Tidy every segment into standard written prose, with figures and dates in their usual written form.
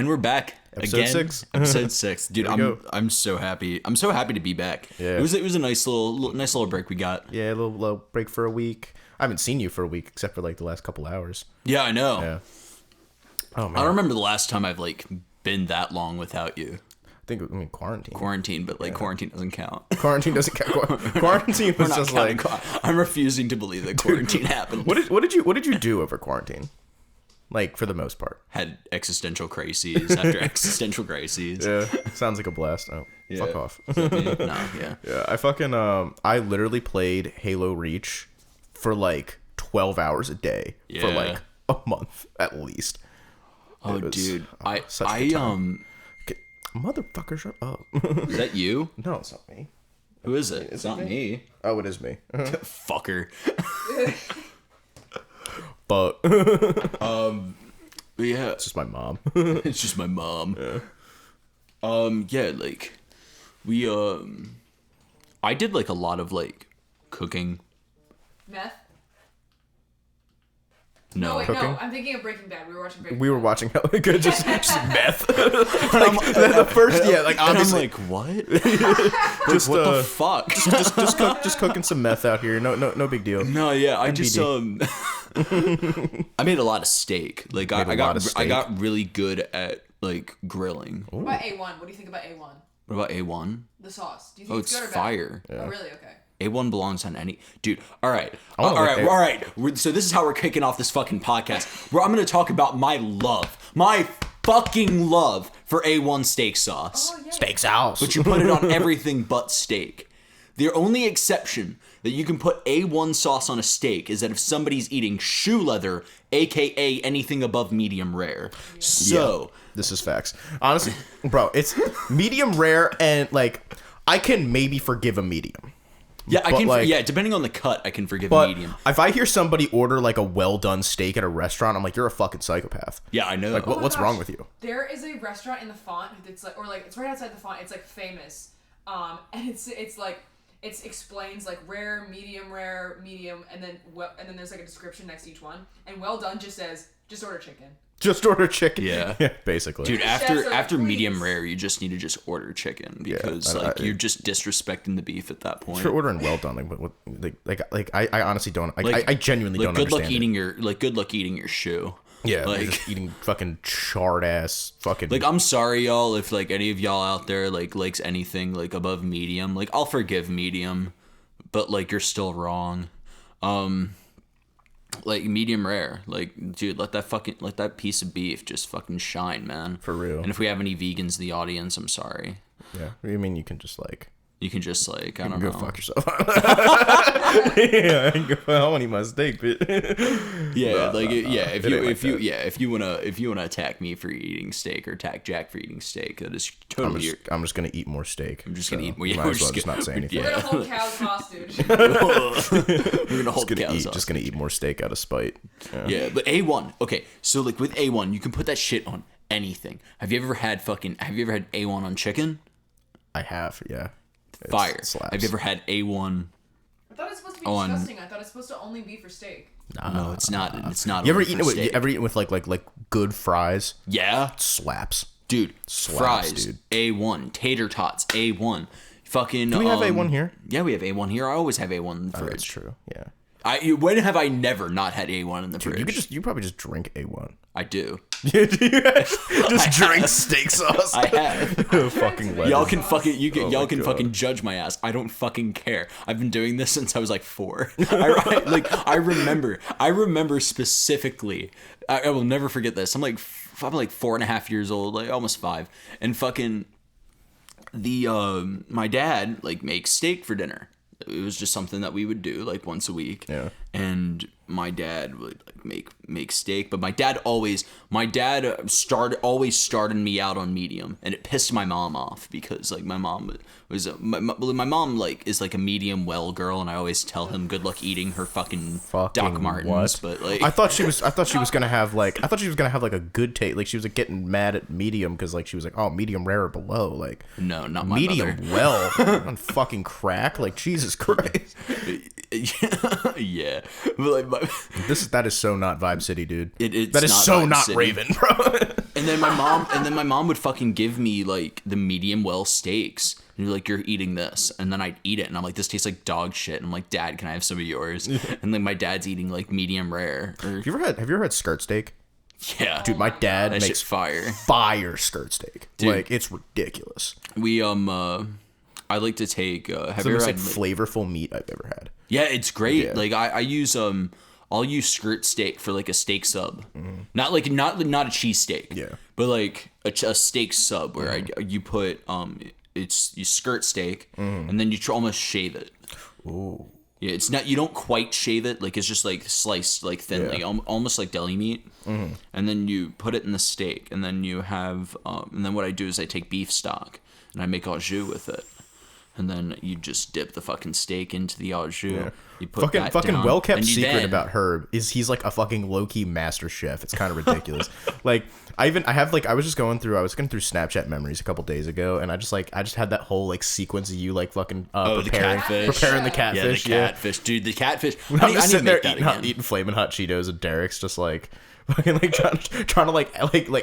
And we're back Episode again. 6. Episode 6, dude. Go. I'm so happy. I'm so happy to be back. Yeah. It was a nice little break we got. Yeah, a little break for a week. I haven't seen you for a week except for like the last couple hours. Yeah, I know. Yeah. Oh man. I don't remember the last time I've like been that long without you. I mean quarantine. Quarantine, but like quarantine doesn't count. Quarantine doesn't count. Quarantine was just like. I'm refusing to believe that quarantine happened. What did you do over quarantine? Like for the most part. Had existential crises after existential crises. Yeah. Sounds like a blast. Oh, Yeah. fuck off. No, yeah. Yeah, I fucking I literally played Halo Reach for like 12 hours a day for Yeah. like a month at least. Oh, It was, dude. such a good time. Is Motherfucker, shut up. that you? No, it's not me. Who is it? It's not me. Oh, it is me. Fucker. But Yeah. it's just my mom. It's just my mom. Yeah, like we I did like a lot of like cooking. Meth? No. wait, Cooking? no. I'm thinking of Breaking Bad. We were watching Breaking We Bad. were watching hella good, just meth. Like, the first, yeah, like And I'm obviously, like, what? just What the fuck? just cooking some meth out here. No big deal. No, yeah, I just I made a lot of steak. Like I Made a lot of I steak? got really good at like grilling. What about A1? What do you think about A1? What about A1? The sauce. Do you think Oh, it's it's good or bad? fire. Oh, really? Okay. A1 belongs on any dude. All right, wanna all lick right, A- all right. So this is how we're kicking off this fucking podcast. Where I'm gonna talk about my fucking love for A1 steak sauce. Oh, yeah. Steak sauce. But you put it on everything but steak. The only exception that you can put A1 sauce on a steak is that if somebody's eating shoe leather, aka anything above medium rare. So This is facts. Honestly, bro, it's medium rare and like I can maybe forgive a medium. yeah, I But, can. like- Yeah, depending on the cut, I can forgive But medium. if I hear somebody order like a well done steak at a restaurant, I'm like, you're a fucking psychopath. Yeah, I know. Like, Oh my what's gosh. wrong with you? There is a restaurant in the font that's like, or like it's right outside the font. It's like famous, and it's like it explains like rare, medium, and then there's like a description next to each one. And well done just says just order chicken. Just order chicken. Yeah. basically. Dude, Chefs after are like, after medium "Please." rare, you just need to just order chicken because I- you're just disrespecting the beef at that point. If you're ordering well done, I honestly don't. I genuinely Like don't good luck understand. good luck eating your shoe. Yeah, like just eating fucking charred ass fucking. like I'm sorry y'all if like any of y'all out there like likes anything like above medium. Like I'll forgive medium, but like you're still wrong. Like medium rare. Like dude, let that piece of beef just fucking shine, man. For real. And if we have any vegans in the audience, I'm sorry. yeah, I mean you can just like You can just like I don't go know. fuck yourself. Yeah, I want to eat my steak, bitch. Yeah, It ain't like that. if you wanna attack me for eating steak or attack Jack for eating steak, that is I'm totally just, I'm just gonna eat more steak. I'm just gonna eat more. You Yeah, might we're as well just just not say anything. We're Yeah. gonna hold cows hostage. we're gonna hold Gonna cows eat, up. just gonna eat more steak out of spite. Yeah, but A1. Okay, so like with A1, you can put that shit on anything. Have you ever had A1 on chicken? I have, yeah. It's Fire. slaps. Have you ever had A1? I thought it was supposed to be On- disgusting. I thought it's supposed to only be for steak. No, it's not. It's not. You ever only eaten for it with? You steak. ever eaten with like good fries? Yeah, Slaps. dude. Slaps, Fries. dude. A1. Tater tots. A1. Fucking. Do we have A1 here? Yeah, we have A1 here. I always have A1 in the Oh, fridge. that's true. Yeah. When have I never not had A1 in the fridge? You probably just drink A1. I do. Just drink steak sauce. I have. Fucking legend. Y'all can fucking y'all my can God. fucking judge my ass. I don't fucking care. I've been doing this since I was like 4. I remember specifically. I will never forget this. I'm like 4.5 years old, like almost 5, and fucking my dad like makes steak for dinner. It was just something that we would do like once a week. Yeah. And my dad would like make steak, but my dad always started me out on medium, and it pissed my mom off because like my mom my mom like is like a medium well girl, and I always tell him good luck eating her fucking Doc Martens. what? But like I thought she was gonna have like a good taste. Like she was like getting mad at medium because like she was like, oh, medium rare or below. Like no, not my medium mother. well on fucking crack. Like Jesus Christ. Yeah, but like That is so not Vibe City, dude. it's that is not so Vibe not City. Raven, bro. and then my mom would fucking give me like the medium well steaks. And you're like, you're eating this, and then I'd eat it, and I'm like, this tastes like dog shit. And I'm like, Dad, can I have some of yours? And then my dad's eating like medium rare. Have you ever had skirt steak? Yeah, Dude, my dad that makes shit fire. fire skirt steak. Dude. Like, it's ridiculous. We I like to take. Have It's the you most ever like, had? flavorful meat I've ever had. Yeah, it's great. Yeah. Like I use I'll use skirt steak for like a steak sub, not a cheese steak. Yeah. but like a steak sub where you put it's you skirt steak and then you almost shave it. Ooh. Yeah, it's not, you don't quite shave it, like it's just like sliced like thinly, Yeah. almost like deli meat. And then you put it in the steak, and then you have and then what I do is I take beef stock and I make au jus with it. And then you just dip the fucking steak into the au jus. Yeah. You put that Fucking down, well kept and you secret then- about Herb is he's like a fucking low key master chef. It's kind of ridiculous. Like I was going through Snapchat memories a couple days ago, and I just had that whole like sequence of you like fucking the catfish. preparing the Yeah, catfish. Yeah, the catfish, dude. The catfish. I'm I need just to sitting there make that again. eating flaming hot Cheetos, and Derek's just like fucking like trying to like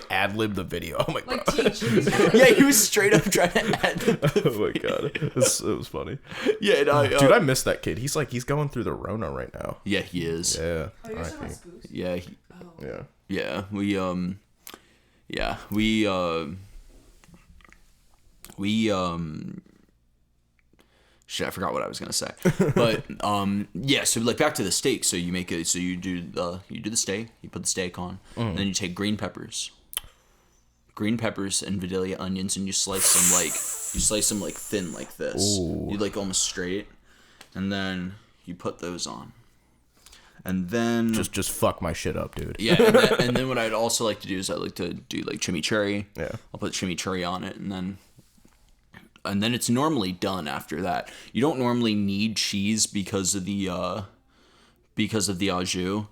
ad lib the video. Oh my Like god. teach. He's got, like, Yeah, he was straight up trying to add. Oh my god, it was funny. Yeah, and Dude, I miss that kid. He's going through the Rona right now. yeah, he is. Yeah. Oh, you're R.I.P. talking about Scoops? Yeah, Oh. Yeah. yeah. We shit, I forgot what I was gonna say. But yeah, so like back to the steak. So you make it. So you do the steak. You put the steak on, and then you take green peppers and Vidalia onions, and you slice them like thin like this. Ooh. You like almost straight, and then you put those on, and then Just fuck my shit up, dude. yeah, and then what I'd also like to do is I like to do like chimichurri. Yeah. I'll put chimichurri on it, and then it's normally done after that. You don't normally need cheese because of the au jus.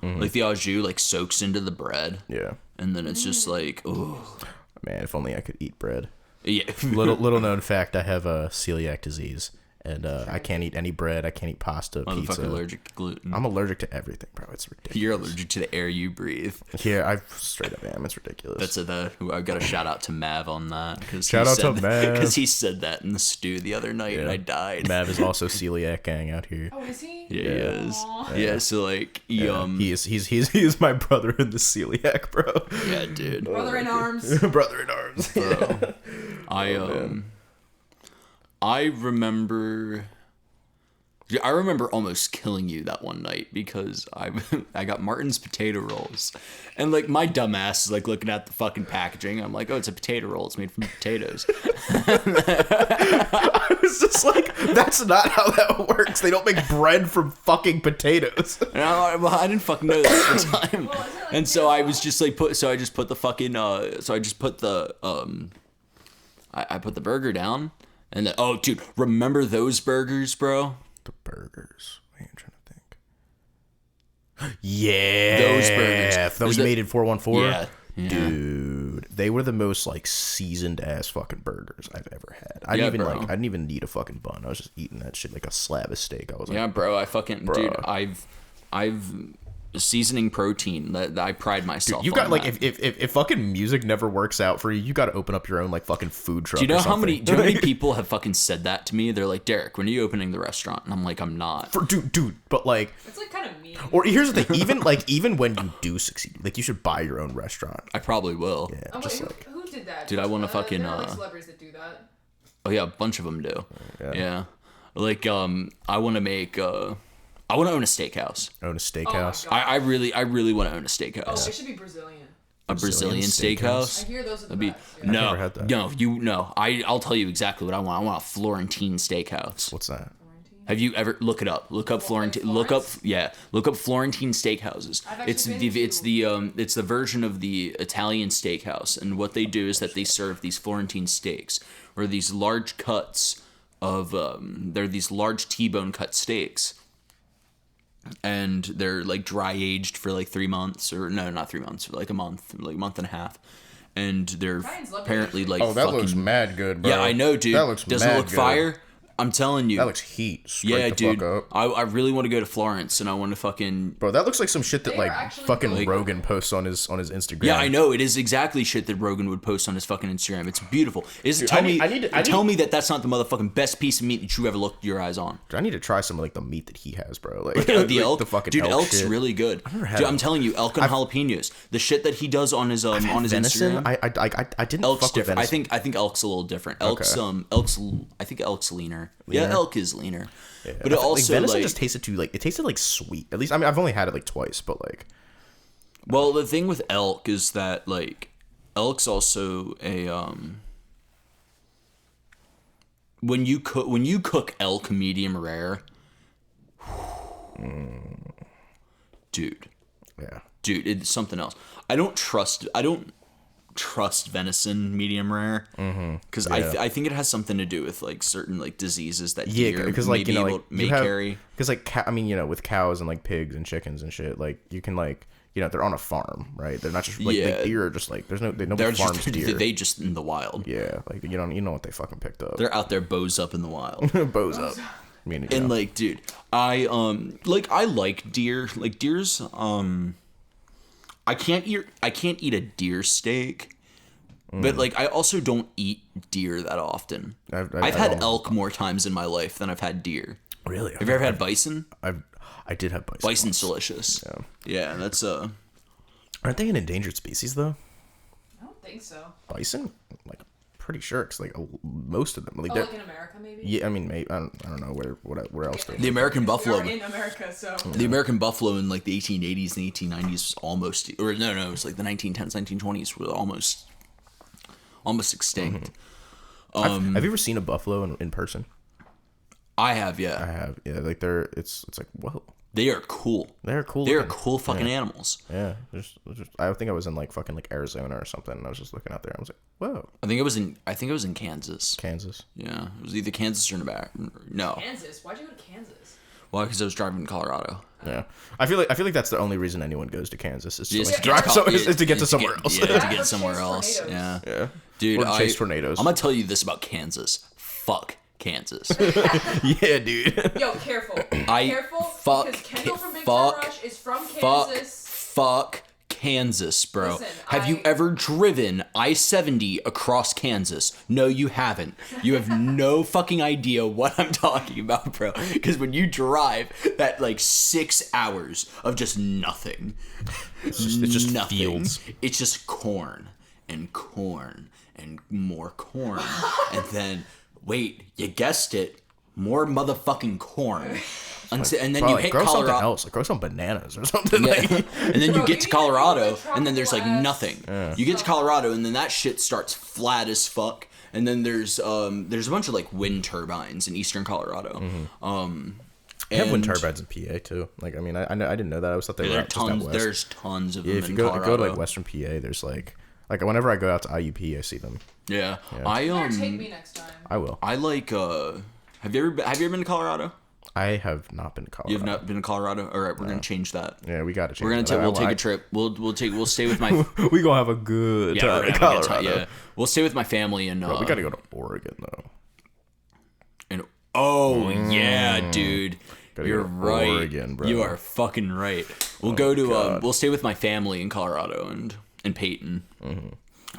Like the au jus like soaks into the bread, Yeah. and then it's just like, oh Man, if only I could eat bread. yeah. Little known fact, I have a celiac disease, and I can't eat any bread. I can't eat pasta, Motherfucker pizza. allergic to gluten. I'm allergic to everything, bro. It's ridiculous. You're allergic to the air you breathe. Yeah, I straight up am. It's ridiculous. I've got a shout out to Mav on that because Shout out to Mav. because he said that in the stew the other night and I died. Mav is also celiac gang out here. Oh, is he? Yeah, he is. Aw. Yeah, so like, he He's my brother in the celiac, bro. yeah, dude. Brother in arms. Brother in arms. Bro. I remember almost killing you that one night because I got Martin's potato rolls, and like my dumb ass is like looking at the fucking packaging. I'm like, oh, it's a potato roll. It's made from potatoes. I was just like, that's not how that works. They don't make bread from fuking potatoes. And I didn't fucking know that at the time. Well, isn't it like And so I was potato just like I just put the fucking I put the burger down, and then, oh dude, remember those burgers, bro? The burgers. Wait, I'm trying to think. Yeah, Those burgers. That Was we that- made in 414. Yeah. Dude, they were the most like seasoned ass fucking burgers I've ever had. I Yeah, didn't even bro. I didn't even need a fucking bun. I was just eating that shit like a slab of steak. I was like, Yeah, bro, I fucking Bruh. dude, I've seasoning protein that I pride myself. you on got like that. if fucking music never works out for you, you got to open up your own like fucking food truck. Do you know or how many? something. Do you know how many people have fucking said that to me? They're like, Derek, when are you opening the restaurant? And I'm like, I'm not. dude, but like. It's like kind of mean. Or here's the thing, even when you do succeed, like you should buy your own restaurant. I probably will. Yeah, Oh, just wait, like who did that? Dude, I wanna fucking, There are like celebrities that do that. Oh yeah, a bunch of them do. Yeah. Yeah. Like I want to make. I want to own a steakhouse. own a Oh my steakhouse. God. I really want to own a Oh, steakhouse. it should be Brazilian. A Brazilian steakhouse. I hear those are the That'd be best. Yeah. no, never had that. no. I'll tell you exactly what I want. I want a Florentine steakhouse. What's that? Have you ever look it up? Look up Florentine. Look up Florentine steakhouses. I've It's actually been it's the version of the Italian steakhouse, and what they do is that they serve these Florentine steaks, or these large cuts of they're these large T-bone cut steaks, and they're like dry aged for like 3 months, or no, not 3 months, for like a month and a half, and they're Italians love apparently it. like Oh, that fucking, looks mad good, bro. yeah, I know, dude. That looks Doesn't mad it look good. fire? I'm telling you. That looks heat. Straight yeah, the dude. Fuck up. I really want to go to Florence, and I want to fucking. Bro, that looks like some shit that They are like actually fucking really Rogan posts on his Instagram. Yeah, I know. It is exactly shit that Rogan would post on his fucking Instagram. It's beautiful. Tell me that that's not the motherfucking best piece of meat that you ever looked your eyes on. I need to try some of like the meat that he has, bro. Like The like, elk, the fucking dude, elk elk's shit. really good. never had Dude, elk. I'm telling you, elk and jalapenos. The shit that he does on his venison. Instagram. I didn't Elk's fuck with different. venison. I think elk's a little different. Elk's I think elk's leaner. Yeah, Leaner? elk is leaner. Yeah. But it also venison like, just tasted too like it tasted like sweet. At least I mean I've only had it like twice, but like well, the thing with elk is that like elk's also a when you cook elk medium rare, dude, yeah. it's something else. I don't trust venison medium rare because I think it has something to do with like certain like diseases that Yeah, deer because like may you know be like able, may carry. because like I mean you know with cows and like pigs and chickens and shit like you can like you know they're on a farm right they're not just like, Yeah. like deer are just like there's nobody They're farms just deer. they just in the wild. Yeah, like you know what they fucking picked up. They're out there bows up in the wild. Bows up. I mean, you And know. like, dude, I like deer. Like deer's I can't eat a deer steak. But like I also don't eat deer that often. I've had elk more times in my life than I've had deer. Really? Have you ever had bison? I did have bison. Bison's delicious. Yeah, that's Aren't they an endangered species though? I don't think so. Bison? Like pretty sure it's like most of them. Like, Oh, they're like in America, maybe? yeah, I mean, maybe I don't know where else they. the American We buffalo. are in America, so. The American buffalo in like the 1880s and 1890s was almost, or no, it was like the 1910s, 1920s were almost extinct. Have you ever seen a buffalo in person? I have, I yeah. have. Yeah, like it's like whoa. They are cool. They're cool. They are looking. cool fucking animals. Yeah, I think I was in like fucking like Arizona or something, and I was just looking out there. I was like, whoa, I think it was in Kansas. Kansas. Yeah, it was either Kansas or Nevada. No, Kansas? Why'd you go to Kansas? well, because I was driving to Colorado. Yeah, I feel like that's the only reason anyone goes to Kansas is to Just like, to drive get- is to get to somewhere else. Yeah, to Yeah, get or somewhere chase else. tornadoes. Yeah, Yeah. dude. Or chase tornadoes. I'm gonna tell you this about Kansas. Fuck Kansas. Yeah, dude. Yo, careful. I Careful, fuck because Kendall from Big fuck- Time Rush is from Fuck, Kansas. fuck Kansas, bro. Listen, have you ever driven I-70 across Kansas? No, you haven't. You have no fucking idea what I'm talking about, bro. Because when you drive that like 6 hours of just nothing, It's just nothing. fields. It's just corn and corn and more corn, and then wait, you guessed it, more motherfucking corn. And then Bro, you like, hit grow something Colorado. else. Like grow some bananas or something. Yeah. Like, And then you Bro, get to you Colorado, need to and then there's like tropical ass- nothing. You get to Colorado, and then that shit starts flat as fuck. And then there's a bunch of like wind turbines in eastern Colorado. they have wind and turbines in PA too. Like I mean, I didn't know that. I always thought they were There are out just out tons. west. There's tons of Yeah, them if in you go Colorado. to like Western PA, there's like whenever I go out to IUP, I see them. Yeah. You better take me next time. I will. I like. Have you ever been to Colorado? I have not been to Colorado. You have not been to Colorado. All right, we're gonna change that. Yeah, we got to. We're gonna we'll take a trip. We'll stay with my. We gonna have a good Yeah, time we're in gonna have a good Colorado. time, yeah, we'll stay with my family and. Bro, we gotta go to Oregon though. And yeah, dude. Gotta You're go to right. Oregon, bro. You are fucking right. We'll go to God. we'll stay with my family in Colorado and Peyton.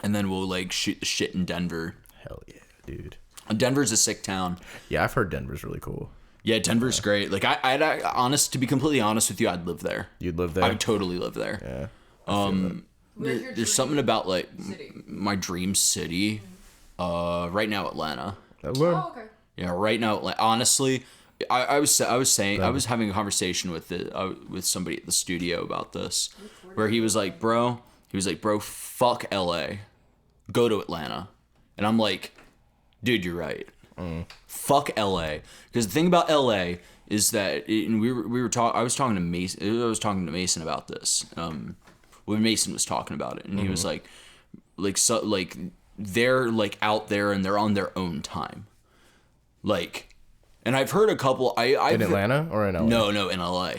And then we'll like shoot the shit in Denver. Hell yeah, dude. Denver's a sick town. Yeah, I've heard Denver's really cool. Yeah, Denver's great. Like to be completely honest with you, I'd live there. You'd live there. I would totally live there. Yeah. Where's your There's something dream about like city? my dream city. Right now Atlanta. Oh, okay. Yeah, right now, like honestly, I was having a conversation with somebody at the studio about this, where he was like, bro, fuck LA, go to Atlanta, and I'm like, dude, you're right, fuck LA, because the thing about LA is that and I was talking to Mason about this, when Mason was talking about it, and he was like they're like out there and they're on their own time. Like, and I've heard a couple. In Atlanta or in LA? No, in LA,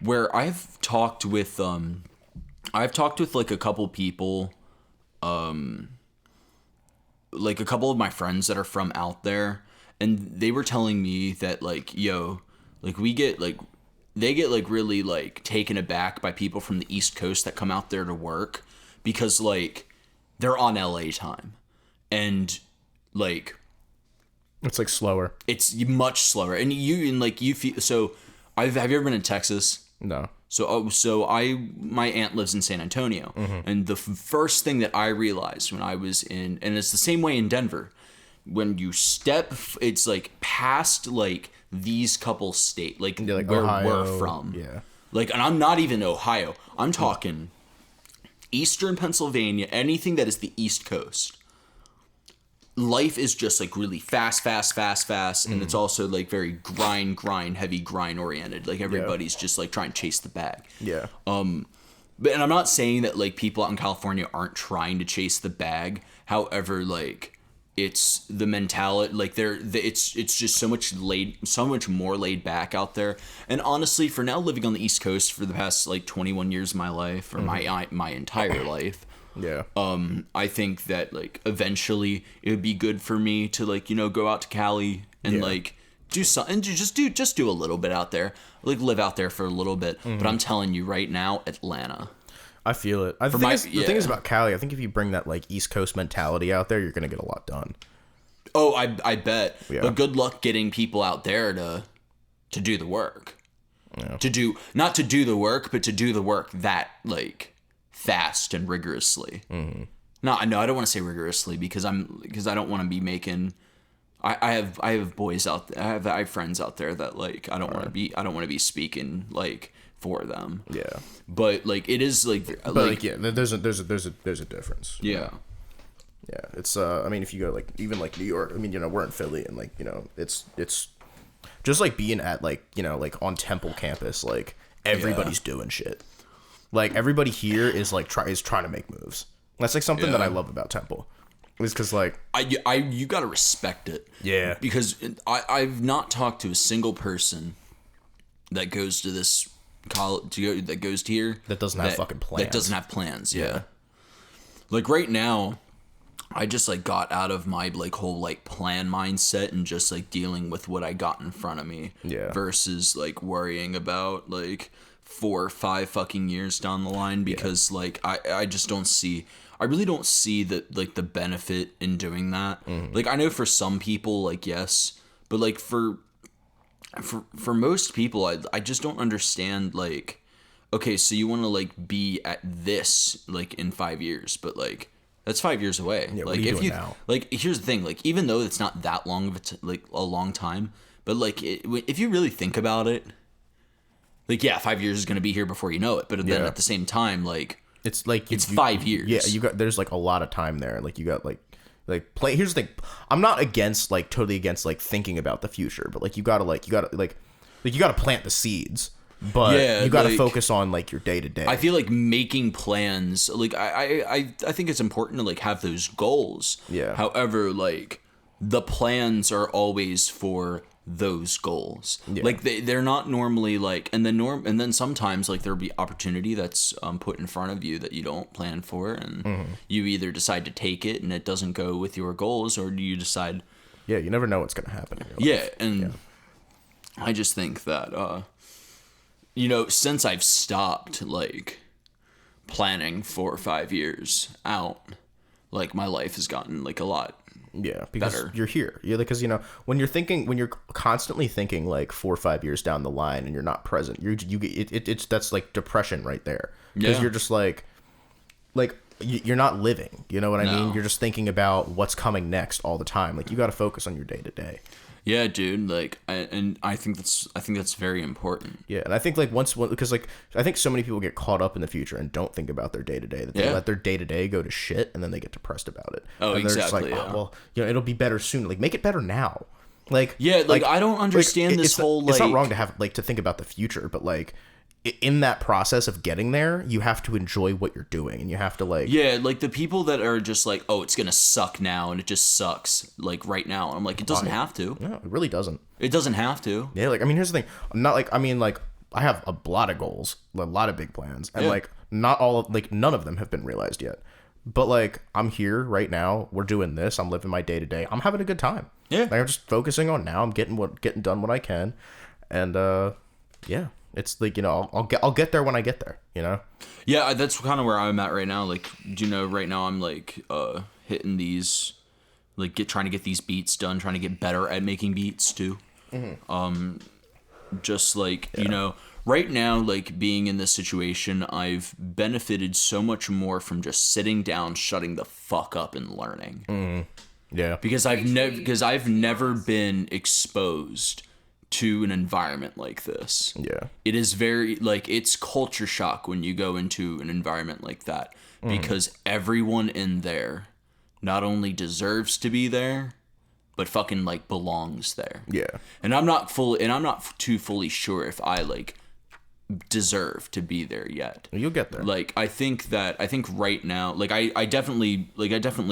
where I've talked with like a couple people, like a couple of my friends that are from out there, and they were telling me that like, yo, like we get like, they get like really like taken aback by people from the East Coast that come out there to work because like they're on LA time, and like It's like slower. it's much slower, and you feel so. Have you ever been in Texas? No. My aunt lives in San Antonio, and the first thing that I realized when I was in, and it's the same way in Denver, when you step, it's like past like these couple state, like, Yeah, like where Ohio, we're from, yeah. like, and I'm not even Ohio. I'm talking Eastern Pennsylvania, anything that is the East Coast. Life is just like really fast, and it's also like very heavy grind oriented. Like everybody's just like trying to chase the bag. Yeah. But and I'm not saying that like people out in California aren't trying to chase the bag. However, like it's the mentality, like it's just so much more laid back out there. And honestly, for now living on the East Coast for the past like 21 years of my life, or my entire life, Yeah. I think that like eventually it would be good for me to like, you know, go out to Cali and like do something, just do a little bit out there, like live out there for a little bit. But I'm telling you right now, Atlanta. I feel it. The thing is about Cali, I think if you bring that like East Coast mentality out there, you're gonna get a lot done. Oh, I bet. Yeah. But good luck getting people out there to do the work. Yeah. Not to do the work, but to do the work that like fast and rigorously. Mm-hmm. No, I don't want to say rigorously because I don't want to be making. I have boys out there. I have friends out there that like I don't want to be speaking like for them. Yeah. But like it is like. But like yeah, there's a difference. Yeah. Yeah. It's I mean, if you go like even like New York, I mean, you know, we're in Philly, and like, you know, it's just like being at like, you know, like on Temple campus, like everybody's doing shit. Like everybody here is like trying to make moves. That's like something that I love about Temple. It's because like you gotta respect it. Yeah. Because I've not talked to a single person that goes to this college that goes to here that doesn't have fucking plans. That doesn't have plans. Yeah. Like right now, I just like got out of my like whole like plan mindset and just like dealing with what I got in front of me. Yeah. Versus like worrying about like 4 or 5 fucking years down the line, because like I just don't see. I really don't see the benefit in doing that. Like I know for some people, like yes, but like for most people, I just don't understand. Like, okay, so you want to like be at this like in 5 years, but like that's 5 years away. Yeah, like what are you if doing you now? like, here's the thing. Like even though it's not that long of a long time, but like if you really think about it, like yeah, 5 years is gonna be here before you know it. But then at the same time, like. It's like It's 5 years. Yeah, there's like a lot of time there. Like you got like play. Here's the thing. I'm not totally against like thinking about the future, but like you gotta plant the seeds. But you gotta like, focus on like your day to day. I feel like making plans. Like I think it's important to like have those goals. Yeah. However, like the plans are always for those goals. Yeah. Like they're not normally like, and then sometimes like there'll be opportunity that's put in front of you that you don't plan for, and you either decide to take it and it doesn't go with your goals, or you decide. Yeah, you never know what's gonna happen in your life. Yeah, and I just think that you know, since I've stopped like planning 4 or 5 years out, like my life has gotten like a lot. Yeah, because better. you're here. Yeah, because you know when you're constantly thinking like 4 or 5 years down the line and you're not present, it's that's like depression right there. Because you're just like you're not living. You know what I mean? You're just thinking about what's coming next all the time. Like you got to focus on your day to day. Yeah, dude. Like, I think that's very important. Yeah, and I think like because like I think so many people get caught up in the future and don't think about their day to day. That they let their day to day go to shit, and then they get depressed about it. Oh, and they're exactly. Just like, well, you know, it'll be better soon. Like, make it better now. Like, yeah, like I don't understand this whole like. It's not wrong to have like to think about the future, but like in that process of getting there, you have to enjoy what you're doing, and you have to like. Yeah, like the people that are just like, oh, it's gonna suck now, and it just sucks like right now. And I'm like, it doesn't have to. No, it really doesn't. It doesn't have to. Yeah, like I mean, here's the thing. I'm not like I mean like I have a lot of goals, a lot of big plans, and like not all of like none of them have been realized yet. But like, I'm here right now. We're doing this. I'm living my day to day. I'm having a good time. Yeah. Like, I'm just focusing on now. I'm getting done what I can, and yeah. It's like, I'll get there when I get there. Yeah, that's kind of where I'm at right now. Like, right now I'm like hitting these, like trying to get these beats done, trying to get better at making beats too. Just like right now, like being in this situation, I've benefited so much more from just sitting down, shutting the fuck up, and learning. Yeah. Because I've never been exposed to an environment like this. Yeah. It is very, like, it's culture shock when you go into an environment like that, because everyone in there not only deserves to be there, but fucking like belongs there. Yeah. And I'm not too fully sure if I like deserve to be there yet. You'll get there. Like, I think right now, like, I definitely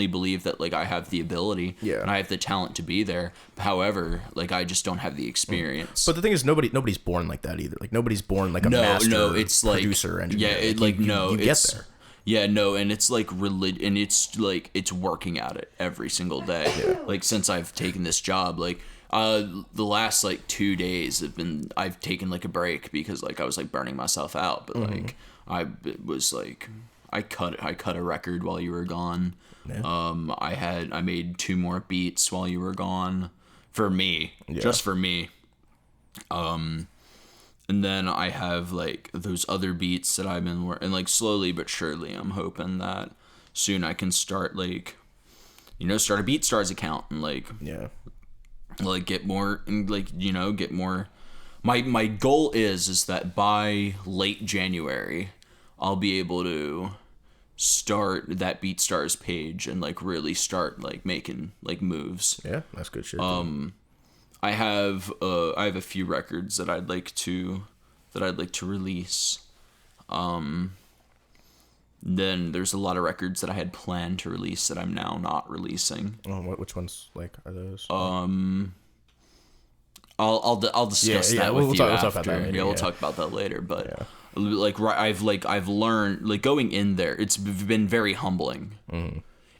believe that, like, I have the ability, Yeah. and I have the talent to be there. However, like, I just don't have the experience. But the thing is, nobody's born like that either. Like, nobody's born like a master it's like producer engineer. Yeah, you get there. Yeah, no, and it's like and it's like it's working at it every single day. Yeah. Like, since I've taken this job, like the last like 2 days I've taken like a break because like I was like burning myself out, but like I cut a record while you were gone. Yeah. I made 2 more beats while you were gone for me, just for me. And then I have like those other beats that I've been working, and like slowly but surely I'm hoping that soon I can start like start a BeatStars account and like get more and like get more. My goal is that by late January I'll be able to start that BeatStars page and like really start like making like moves. Yeah, that's good shit. I have a few records that I'd like to release. Then there's a lot of records that I had planned to release that I'm now not releasing. Oh, which ones like are those? I'll discuss that with you after. Talk about that later, we'll talk about that later. But I've learned, like, going in there, it's been very humbling.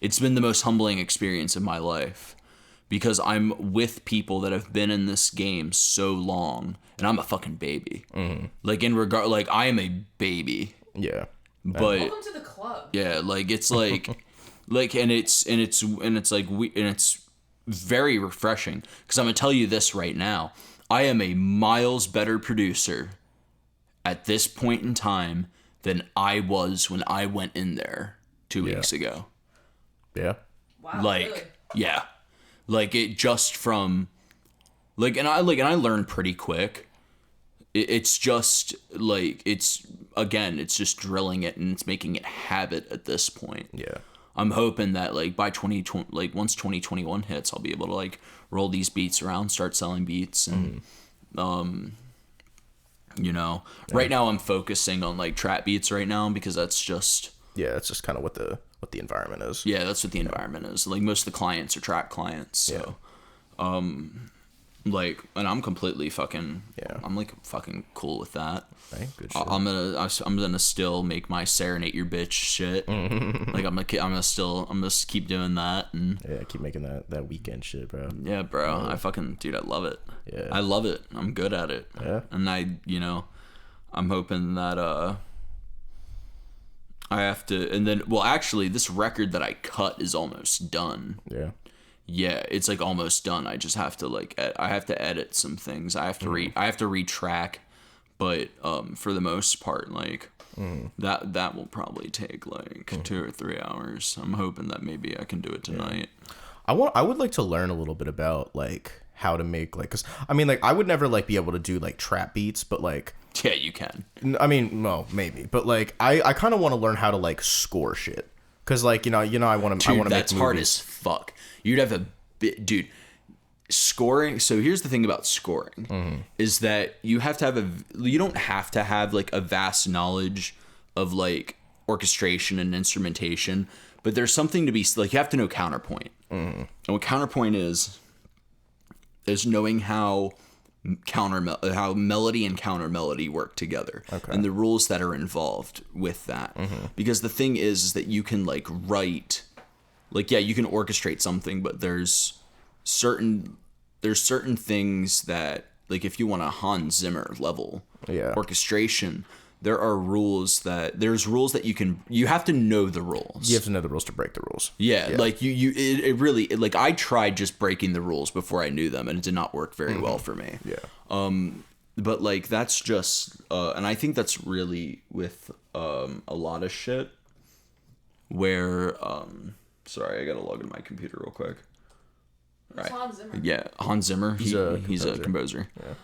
It's been the most humbling experience of my life, because I'm with people that have been in this game so long, and I'm a fucking baby. Like, I am a baby. Yeah. But welcome to the club. Yeah, like, it's like and it's very refreshing, because I'm gonna tell you this right now. I am a miles better producer at this point in time than I was when I went in there 2 weeks ago. Yeah. Wow. Like, really? yeah. Like, it just from like, and I learned pretty quick. It's just like, it's just drilling it, and it's making it habit at this point. Yeah. I'm hoping that like by 2020, like once 2021 hits, I'll be able to like roll these beats around, start selling beats, and right now I'm focusing on like trap beats right now, because that's just that's just kind of what the environment is. Yeah, that's what the environment is. Like, most of the clients are trap clients, so like, and I'm completely fucking I'm like fucking cool with that. Right, good shit. I'm gonna still make my serenade your bitch shit. Like, I'm gonna keep doing that, and keep making that weekend shit, bro. Yeah, bro. I fucking, dude, I love it. Yeah. I love it. I'm good at it. Yeah. And I'm hoping that I have to, and then, well, actually, this record that I cut is almost done. Yeah. Yeah, it's like almost done. I just have to like I have to edit some things. I have to retrack, but for the most part, like that will probably take like 2 or 3 hours. I'm hoping that maybe I can do it tonight. I would like to learn a little bit about like how to make, like, cause I mean, like, I would never like be able to do like trap beats, but like, yeah, you can. I mean, well, maybe, but like I kind of want to learn how to like score shit. Cause like, I want to Dude, make movies. that's hard as fuck. You'd have a bit, dude. Scoring. So here's the thing about scoring is that you don't have to have like a vast knowledge of like orchestration and instrumentation, but there's something to be like, you have to know counterpoint. And what counterpoint is knowing how how melody and counter melody work together, and the rules that are involved with that. Because the thing is that you can like write, like you can orchestrate something, but there's certain things that, like, if you want a Hans Zimmer level orchestration, there's rules that you have to know the rules. You have to know the rules to break the rules. Yeah. Like it really, like, I tried just breaking the rules before I knew them, and it did not work very well for me. Yeah. But like, that's just, and I think that's really with, a lot of shit where, sorry, I gotta log into my computer real quick. Right. Hans Zimmer. Yeah, Hans Zimmer. He's a composer. Yeah.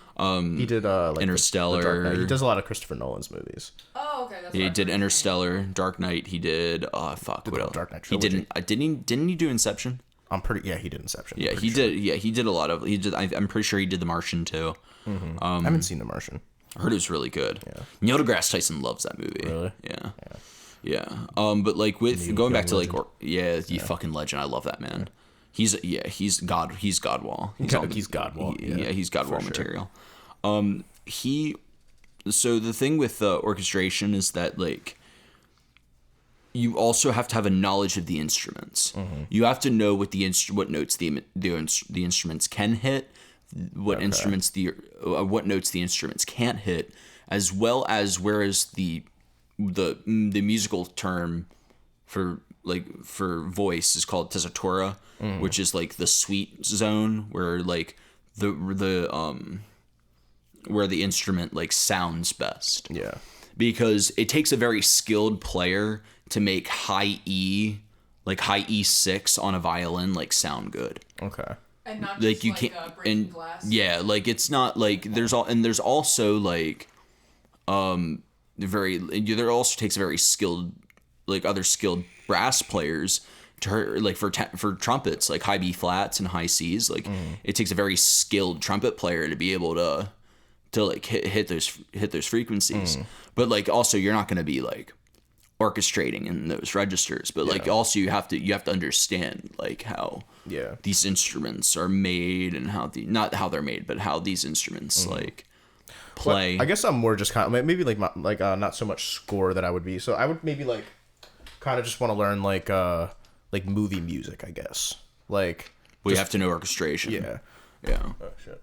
He did like Interstellar. The Dark Knight. He does a lot of Christopher Nolan's movies. Oh, okay. That's He did Interstellar, Dark Knight. He did. What else? Dark Knight He trilogy. didn't he do Inception? I'm pretty. Yeah, he did Inception. Yeah, he did. Yeah, he did a lot of. He did. I'm pretty sure he did The Martian too. I haven't seen The Martian. I heard it was really good. Yeah. Neil deGrasse Tyson loves that movie. Really? Yeah. But like with going back to like, you fucking legend. I love that man. He's God. He's Godwall. He's Godwall. He's Godwall material. So the thing with orchestration is that, like, you also have to have a knowledge of the instruments. You have to know what notes the instruments can hit, what notes the instruments can't hit, as well as whereas the musical term for voice is called tessitura, which is like the sweet zone where like where the instrument like sounds best. Yeah. Because it takes a very skilled player to make high E6 on a violin like sound good. Okay. And not just Like you can't breaking glass. Yeah, like it's not like there's also like there also takes a very skilled, like, other skilled brass players to like for trumpets, like high B flats and high C's, like it takes a very skilled trumpet player to be able to like hit those frequencies. But like also you're not going to be like orchestrating in those registers, but like also you have to understand like how these instruments are made and not how they're made, but how these instruments like play. Well, I guess I'm more just kind of maybe like not so much score that I would be. So I would maybe like kind of just want to learn like movie music, I guess. Like we have to know orchestration. Yeah. Oh shit.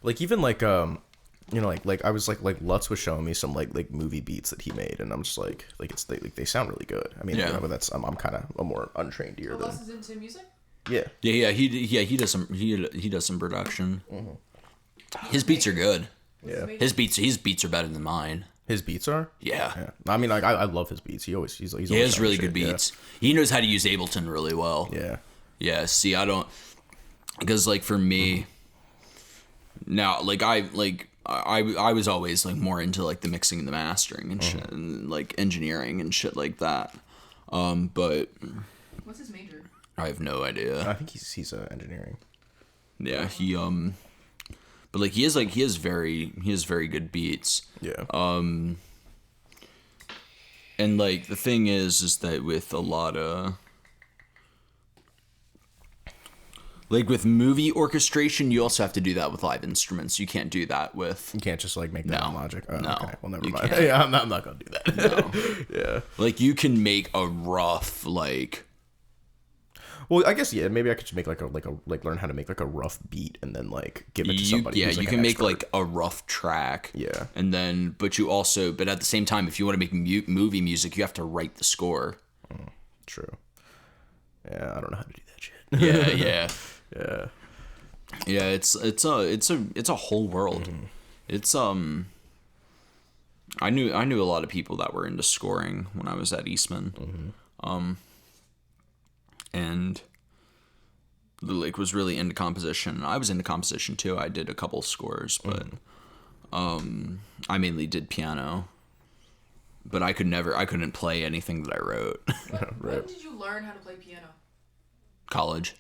Like even like like I was like Lutz was showing me some like movie beats that he made, and I'm just like it's they sound really good. I mean, but that's I'm kind of a more untrained ear than. Lutz is into music. Yeah. He does some production. His beats are good. Yeah. His beats are better than mine. His beats are. Yeah. I mean, like I love his beats. He has really good beats. He knows how to use Ableton really well. Yeah. Yeah. See, I don't, because like for me, now like I was always like more into like the mixing and the mastering and shit, and like engineering and shit like that. But what's his major? I have no idea. I think he's engineering. Yeah, but like he has very good beats. Yeah. And like the thing is that with a lot of like with movie orchestration, you also have to do that with live instruments. You can't do that with. You can't just like make that in Logic. Oh, no. Okay. Well, never You mind. can't. Yeah, I'm not gonna do that. No. Yeah. Like you can make a rough like. Well, I guess maybe I could just make learn how to make like a rough beat and then like give it to somebody. Yeah, who's, like, you can an make expert. like a rough track. Yeah. And then, but at the same time, if you want to make movie music, you have to write the score. True. Yeah, I don't know how to do that shit. Yeah. Yeah. Yeah, it's a whole world. It's I knew a lot of people that were into scoring when I was at Eastman. And like was really into composition. I was into composition too. I did a couple scores, but I mainly did piano. But I couldn't play anything that I wrote. Right. When did you learn how to play piano? College.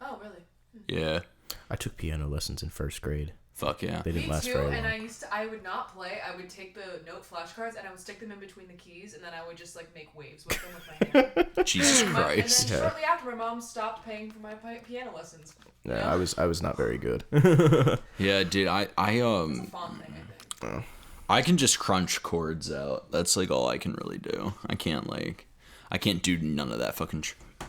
Oh, really? Yeah. I took piano lessons in first grade. Fuck yeah. They didn't Me last too, very long. and I would not play. I would take the note flashcards and I would stick them in between the keys, and then I would just like make waves with them with my hand. Jesus And Christ. then shortly after, my mom stopped paying for my piano lessons. Yeah, I was not very good. Yeah, dude, It's a fun thing, I think. I can just crunch chords out. That's like all I can really do. I can't do none of that fucking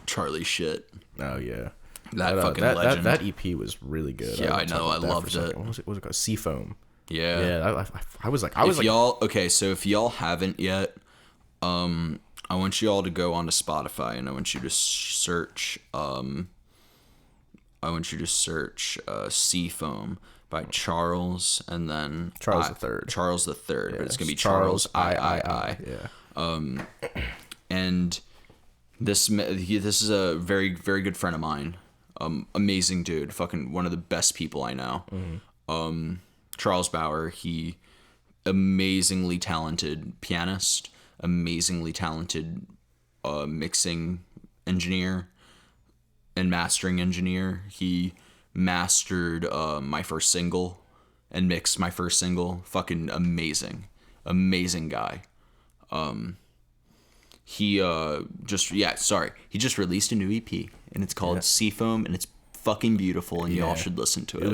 Charlie shit. Oh yeah. That fucking legend. That EP was really good. Yeah, I would know, talk about I that for a loved second. it. What was it called? Seafoam. Yeah. Yeah, I was like, Okay, so if y'all haven't yet, I want you all to go onto Spotify and I want you to search Seafoam by Charles and then Charles III. Charles the Third, Yeah, but it's gonna be Charles Charles III. Yeah. And this is a very, very good friend of mine. Amazing dude, fucking one of the best people I know. Charles Bauer, he amazingly talented pianist, amazingly talented mixing engineer and mastering engineer. He mastered my first single and mixed my first single. Fucking amazing guy. He just released a new EP and it's called Seafoam and it's fucking beautiful and y'all should listen to it. It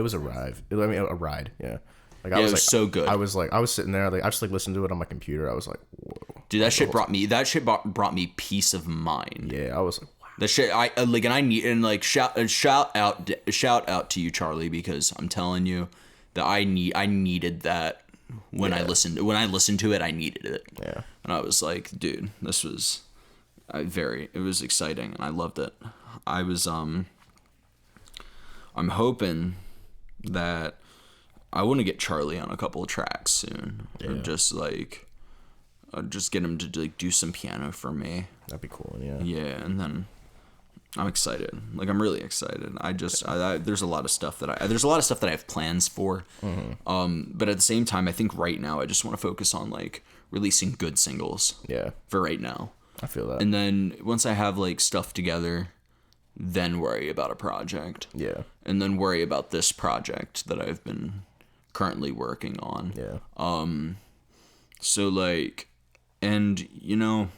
was a ride. I mean, a ride. Yeah. Like it was so good. I was sitting there, like I just like listened to it on my computer. I was like, whoa. Dude, that shit brought me peace of mind. Yeah, I was like, wow. That shit, shout out to you, Charlie, because I'm telling you that I needed that when I listened to it, I needed it. Yeah. And I was like, dude, this was it was exciting and I loved it. I'm hoping that I want to get Charlie on a couple of tracks soon. Yeah. Or just get him to like do some piano for me. That'd be cool. Yeah. Yeah, and then I'm excited. Like I'm really excited. There's a lot of stuff that I have plans for. Mm-hmm. But at the same time, I think right now I just want to focus on like releasing good singles. Yeah. For right now. I feel that. And then once I have like stuff together, then worry about a project. Yeah. And then worry about this project that I've been currently working on. Yeah. So like, and you know,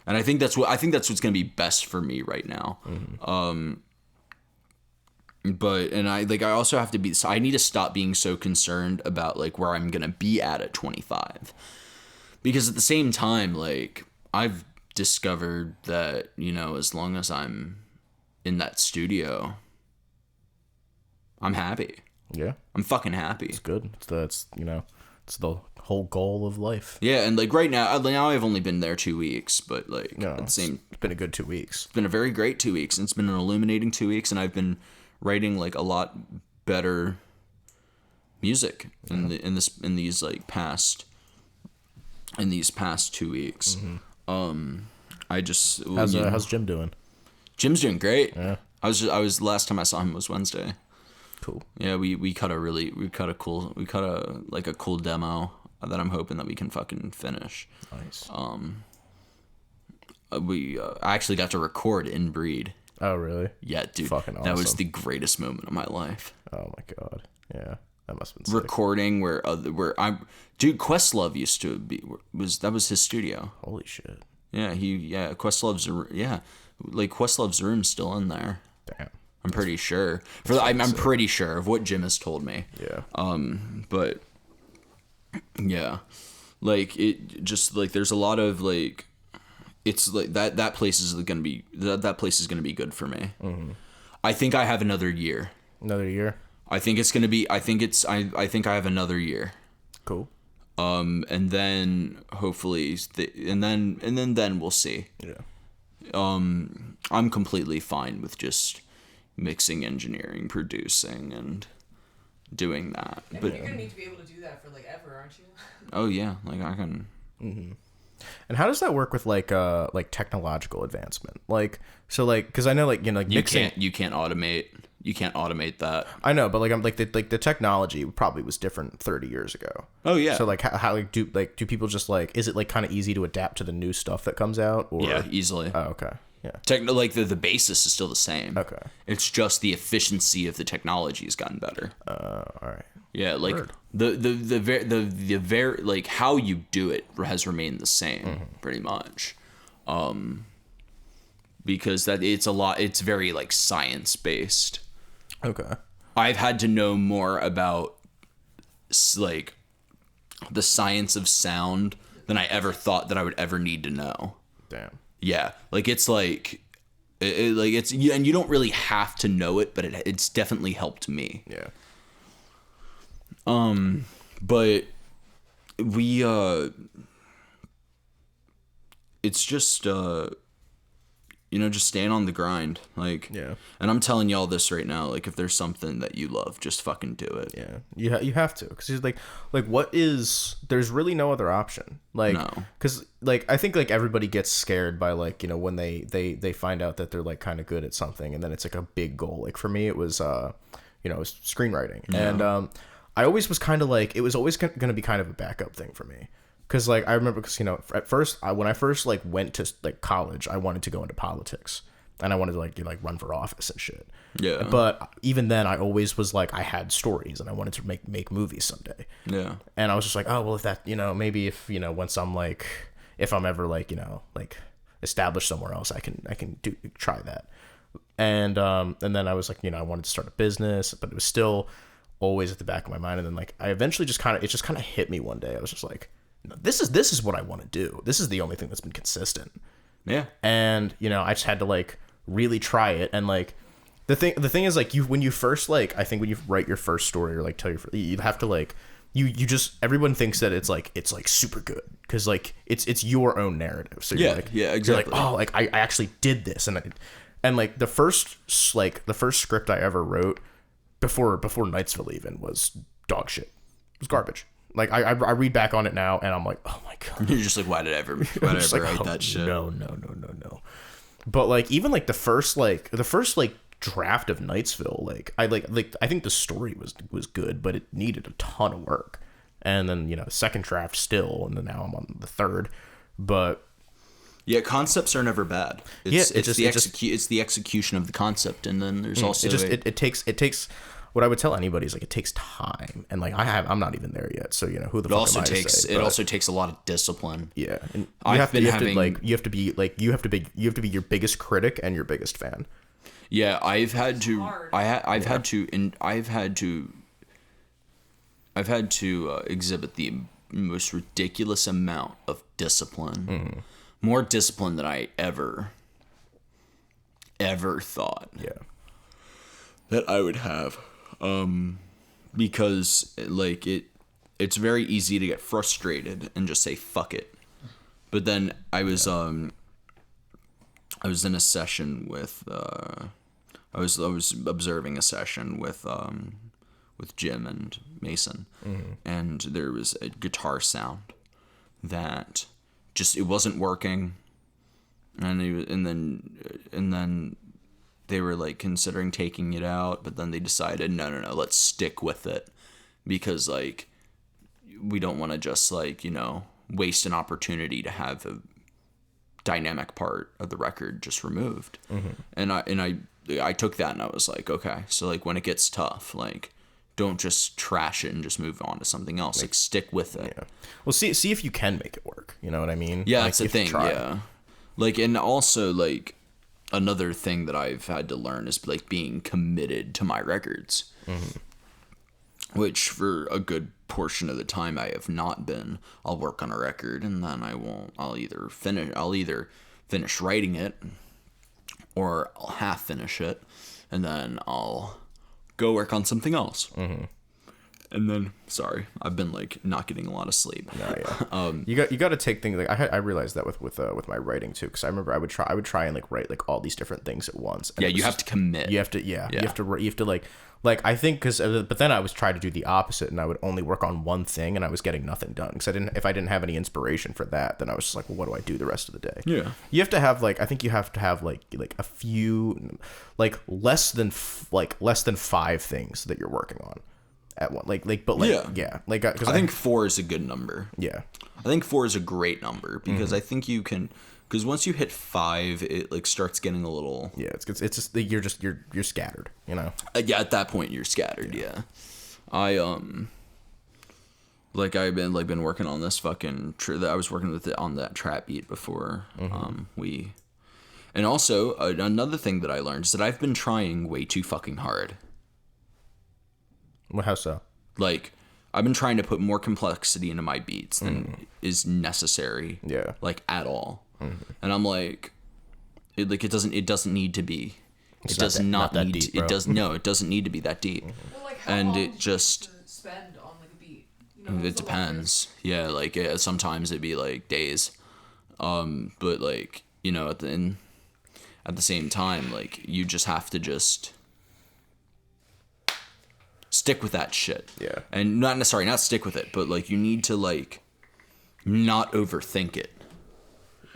and I think that's what's gonna be best for me right now. Mm-hmm. But I also have to be. So I need to stop being so concerned about like where I'm gonna be at 25, because at the same time, like I've discovered that, you know, as long as I'm in that studio, I'm happy. Yeah. I'm fucking happy. It's good. It's the whole goal of life. Yeah, and like right now I've only been there 2 weeks, but like No, at the same, it's been a good 2 weeks. it's been a very great 2 weeks, and it's been an illuminating 2 weeks, and I've been writing like a lot better music in these past 2 weeks. I just How's Jim doing? Jim's doing great. Yeah. I was last time I saw him was Wednesday. Cool. Yeah, we cut a cool demo that I'm hoping that we can fucking finish. Nice. I actually got to record in Breed. Oh really? Yeah, dude. Fucking That was awesome. the greatest moment of my life. Oh my god. Yeah. That must have been sick. Recording where Questlove used to be that was his studio. Holy shit. Yeah, Questlove's room's still in there. Damn. I'm pretty sure. I'm pretty sure of what Jim has told me. Yeah. But yeah, like it just like there's a lot of like, it's like that place is gonna be good for me. Mm-hmm. I think I have another year. Another year. I think it's gonna be. I think I have another year. Cool. And then hopefully, and then we'll see. Yeah. I'm completely fine with just mixing, engineering, producing, and doing that. Yeah, But you're gonna need to be able to do that for like ever, aren't you? oh yeah, like I can. And how does that work with like technological advancement? Like, so like, because I know like, you know, like mixing. You can't automate that. I know, but like I'm like the technology probably was different 30 years ago. Oh yeah. So like how like do people just like, is it like kind of easy to adapt to the new stuff that comes out? Or Yeah, easily. Oh okay. Yeah. Like the basis is still the same. Okay. It's just the efficiency of the technology has gotten better. All right. Yeah, like Word. the very like how you do it has remained the same pretty much. Because it's very like science based. Okay. I've had to know more about like the science of sound than I ever thought that I would ever need to know. Damn. Yeah, like it's like it's and you don't really have to know it, but it's definitely helped me. Yeah. But we it's just just staying on the grind, like. Yeah. And I'm telling y'all this right now, like if there's something that you love, just fucking do it. Yeah. You have to, because he's like there's really no other option, like, No. because like I think like everybody gets scared by like when they find out that they're like kind of good at something, and then it's like a big goal. Like for me it was it was screenwriting. Yeah. And I always was kind of like, it was always going to be kind of a backup thing for me. Because, like, I remember, because, at first, when I first, like, went to, like, college, I wanted to go into politics. And I wanted to, like, run for office and shit. Yeah. But even then, I always was, like, I had stories, and I wanted to make movies someday. Yeah. And I was just like, oh, well, if that, maybe if, once I'm, like, if I'm ever, like, like, established somewhere else, I can try that. And then I was like, I wanted to start a business, but it was still always at the back of my mind. And then, like, I eventually it just kind of hit me one day. I was just like, no, this is what I want to do. This is the only thing that's been consistent. Yeah. And I just had to like really try it. And like the thing is, like, when you first, like, I think when you write your first story or like tell you have to like you just, everyone thinks that it's like super good because like it's your own narrative. So you're like, yeah, exactly. You're like, oh, like I actually did this. And like the first script I ever wrote before Knightsville even was dog shit. It was garbage. Like I read back on it now and I'm like, oh my god. You're just like, why did I ever write that shit? No. But like even like the first draft of Knightsville, like I think the story was good, but it needed a ton of work. And then the second draft still, and then now I'm on the third. But yeah, concepts are never bad. It's the execution of the concept, and then there's also it takes. What I would tell anybody is like it takes time, and like I'm not even there yet. So who the fuck am I to say? It also takes a lot of discipline. Yeah, and you have to be your biggest critic and your biggest fan. Yeah, I've had to exhibit the most ridiculous amount of discipline, more discipline than I ever thought that I would have. Because like it's very easy to get frustrated and just say fuck it. But then I was in a session with I was observing a session with Jim and Mason, and there was a guitar sound that just it wasn't working, and then they were like considering taking it out, but then they decided no, let's stick with it because like we don't want to just like waste an opportunity to have a dynamic part of the record just removed. And I took that and I was like, okay, so like when it gets tough, like don't just trash it and just move on to something else. Like stick with it. Yeah. Well, see if you can make it work. You know what I mean? Yeah, like, that's the thing. Yeah. Like, and also like another thing that I've had to learn is like being committed to my records, which for a good portion of the time I have not been. I'll work on a record and then I won't. I'll either finish writing it, or I'll half finish it, and then I'll go work on something else. And then, sorry, I've been like not getting a lot of sleep. No, yeah. You got to take things like I realized that with my writing too, because I remember I would try and like write like all these different things at once. And yeah, you have to commit. You have to like I think but then I was trying to do the opposite, and I would only work on one thing, and I was getting nothing done because if I didn't have any inspiration for that, then I was just like, well, what do I do the rest of the day? Yeah, you have to have like I think you have to have like a few like less than 5 things that you're working on at one, like because I think 4 is a good number. Yeah, I think 4 is a great number because I think you can Because once you hit 5, it like starts getting a little. Yeah, it's just you're scattered, you know. Yeah, at that point you're scattered. Yeah. I like I've been working on this fucking. I was working with it on that trap beat before. We. And also another thing that I learned is that I've been trying way too fucking hard. Well, how so? Like, I've been trying to put more complexity into my beats than is necessary. Yeah. Like, at all. And I'm like, it doesn't need to be. It's it does not that need deep, to, bro. it doesn't need to be that deep. Well, like, how And long it do you just have to spend on like a beat? You know, it depends. Yeah, like sometimes it'd be like days. But like, you know, at the same time, like you just have to just stick with that shit. Yeah. And not stick with it, but like you need to like not overthink it.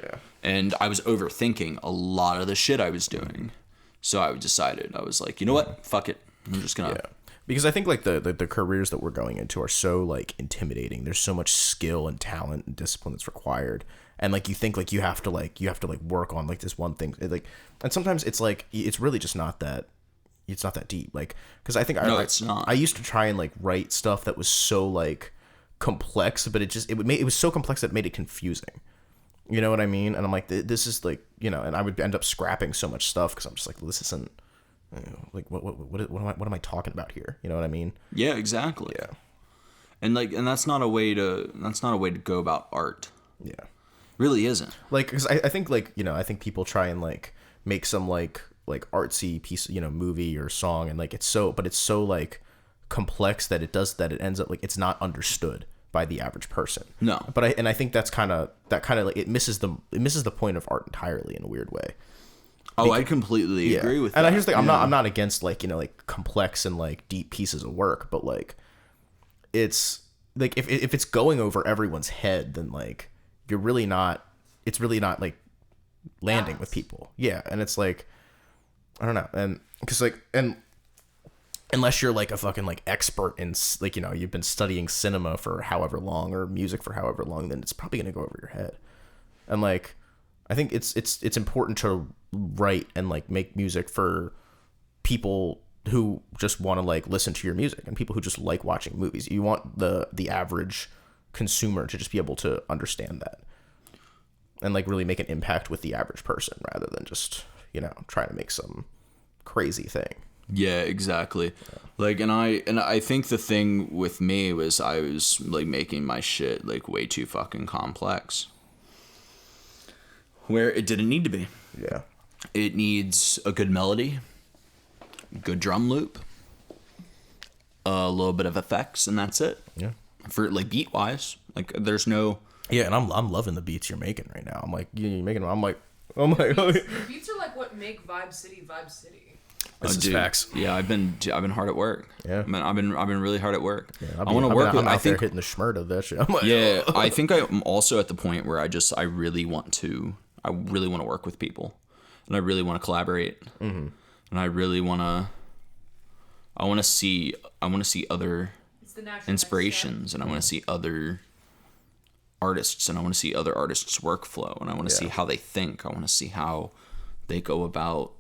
Yeah. And I was overthinking a lot of the shit I was doing. So I decided, I was like, you know what? Fuck it. I'm just gonna. Yeah. Because I think like the careers that we're going into are so like intimidating. There's so much skill and talent and discipline that's required. And like you think like you have to work on like this one thing. And sometimes it's like it's really just not that. It's not that deep. Like because I think it's not. I used to try and like write stuff that was so like complex, but it was so complex that it made it confusing. You know what I mean? And I'm like, this is like, you know, and I would end up scrapping so much stuff because I'm just like, well, this isn't, like, what am I talking about here? You know what I mean? Yeah, exactly. Yeah. And that's not a way to go about art. Yeah. Really isn't. Like, because I think like, you know, I think people try and like make some like artsy piece, you know, movie or song, and like it's so like complex that it ends up like it's not understood by the average person. No. But I think that kind of like it misses the point of art entirely in a weird way. Oh, I completely agree with that. And here's the thing, I'm not against like, you know, like complex and like deep pieces of work, but like it's like if it's going over everyone's head, then like it's really not like landing with people. Yeah, and it's like I don't know. And cuz like and unless you're like a fucking like expert in like, you know, you've been studying cinema for however long or music for however long, then it's probably going to go over your head. And like I think it's important to write and like make music for people who just want to like listen to your music and people who just like watching movies. You want the average consumer to just be able to understand that and like really make an impact with the average person rather than just, you know, trying to make some crazy thing. Yeah, exactly. Like, and I think the thing with me was I was like making my shit like way too fucking complex, where it didn't need to be. Yeah. It needs a good melody, good drum loop, a little bit of effects, and that's it. Yeah. For like beat wise, like there's no. Yeah, and I'm loving the beats you're making right now. I'm like, you're making them. I'm like, The beats are like what make Vibe City Vibe City. This is facts. Yeah, I've been hard at work. Yeah, I've been really hard at work. Yeah, I want to work with. I'm I out think there hitting the schmert of that shit. I'm like, yeah, I think I'm also at the point where I really want to work with people, and I really want to collaborate, and I really want to. I want to see other inspirations, and I want to see other artists, and I want to see other artists' workflow, and I want to see how they think. I want to see how they go about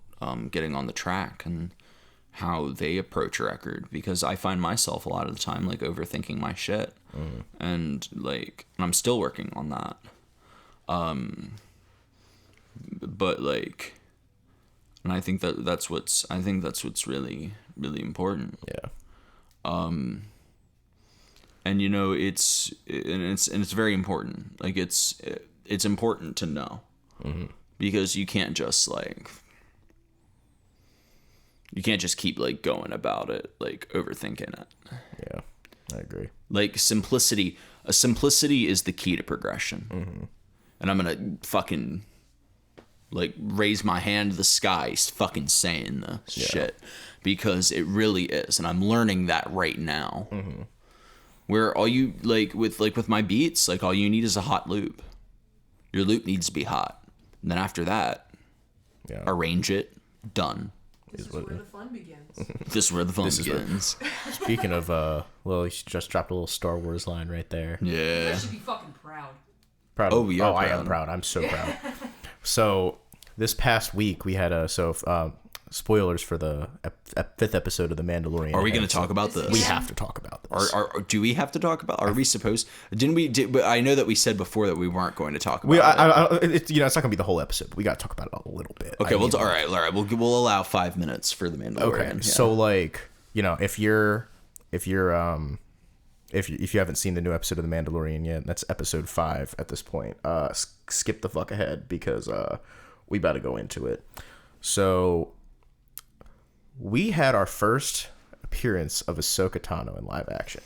getting on the track and how they approach a record, because I find myself a lot of the time like overthinking my shit, and I'm still working on that. But like, and I think that's what's really really important. Yeah. And you know it's very important. Like it's important to know, because you can't just keep like going about it, like overthinking it. Yeah, I agree. Like simplicity is the key to progression. And I'm gonna fucking like raise my hand to the sky fucking saying the shit, because it really is, and I'm learning that right now. Where all you with my beats, like all you need is a hot loop. Your loop needs to be hot, and then after that, arrange it, done. This is where the fun begins. This is where the fun begins. Speaking of, you just dropped a little Star Wars line right there. You Yeah. guys should be fucking proud. Proud. Oh, we are I proud. am proud. I'm so proud. So this past week we had spoilers for the fifth episode of The Mandalorian. Are we going to talk about this? We have to talk about this. Do we have to talk about? Are we supposed? But I know that we said before that we weren't going to talk about it's not going to be the whole episode. But we got to talk about it a little bit. Okay, all right. We'll allow 5 minutes for The Mandalorian. Okay, yeah. so like if you haven't seen the new episode of The Mandalorian yet, that's episode 5 at this point. Skip the fuck ahead because we about to go into it. So we had our first appearance of Ahsoka Tano in live action.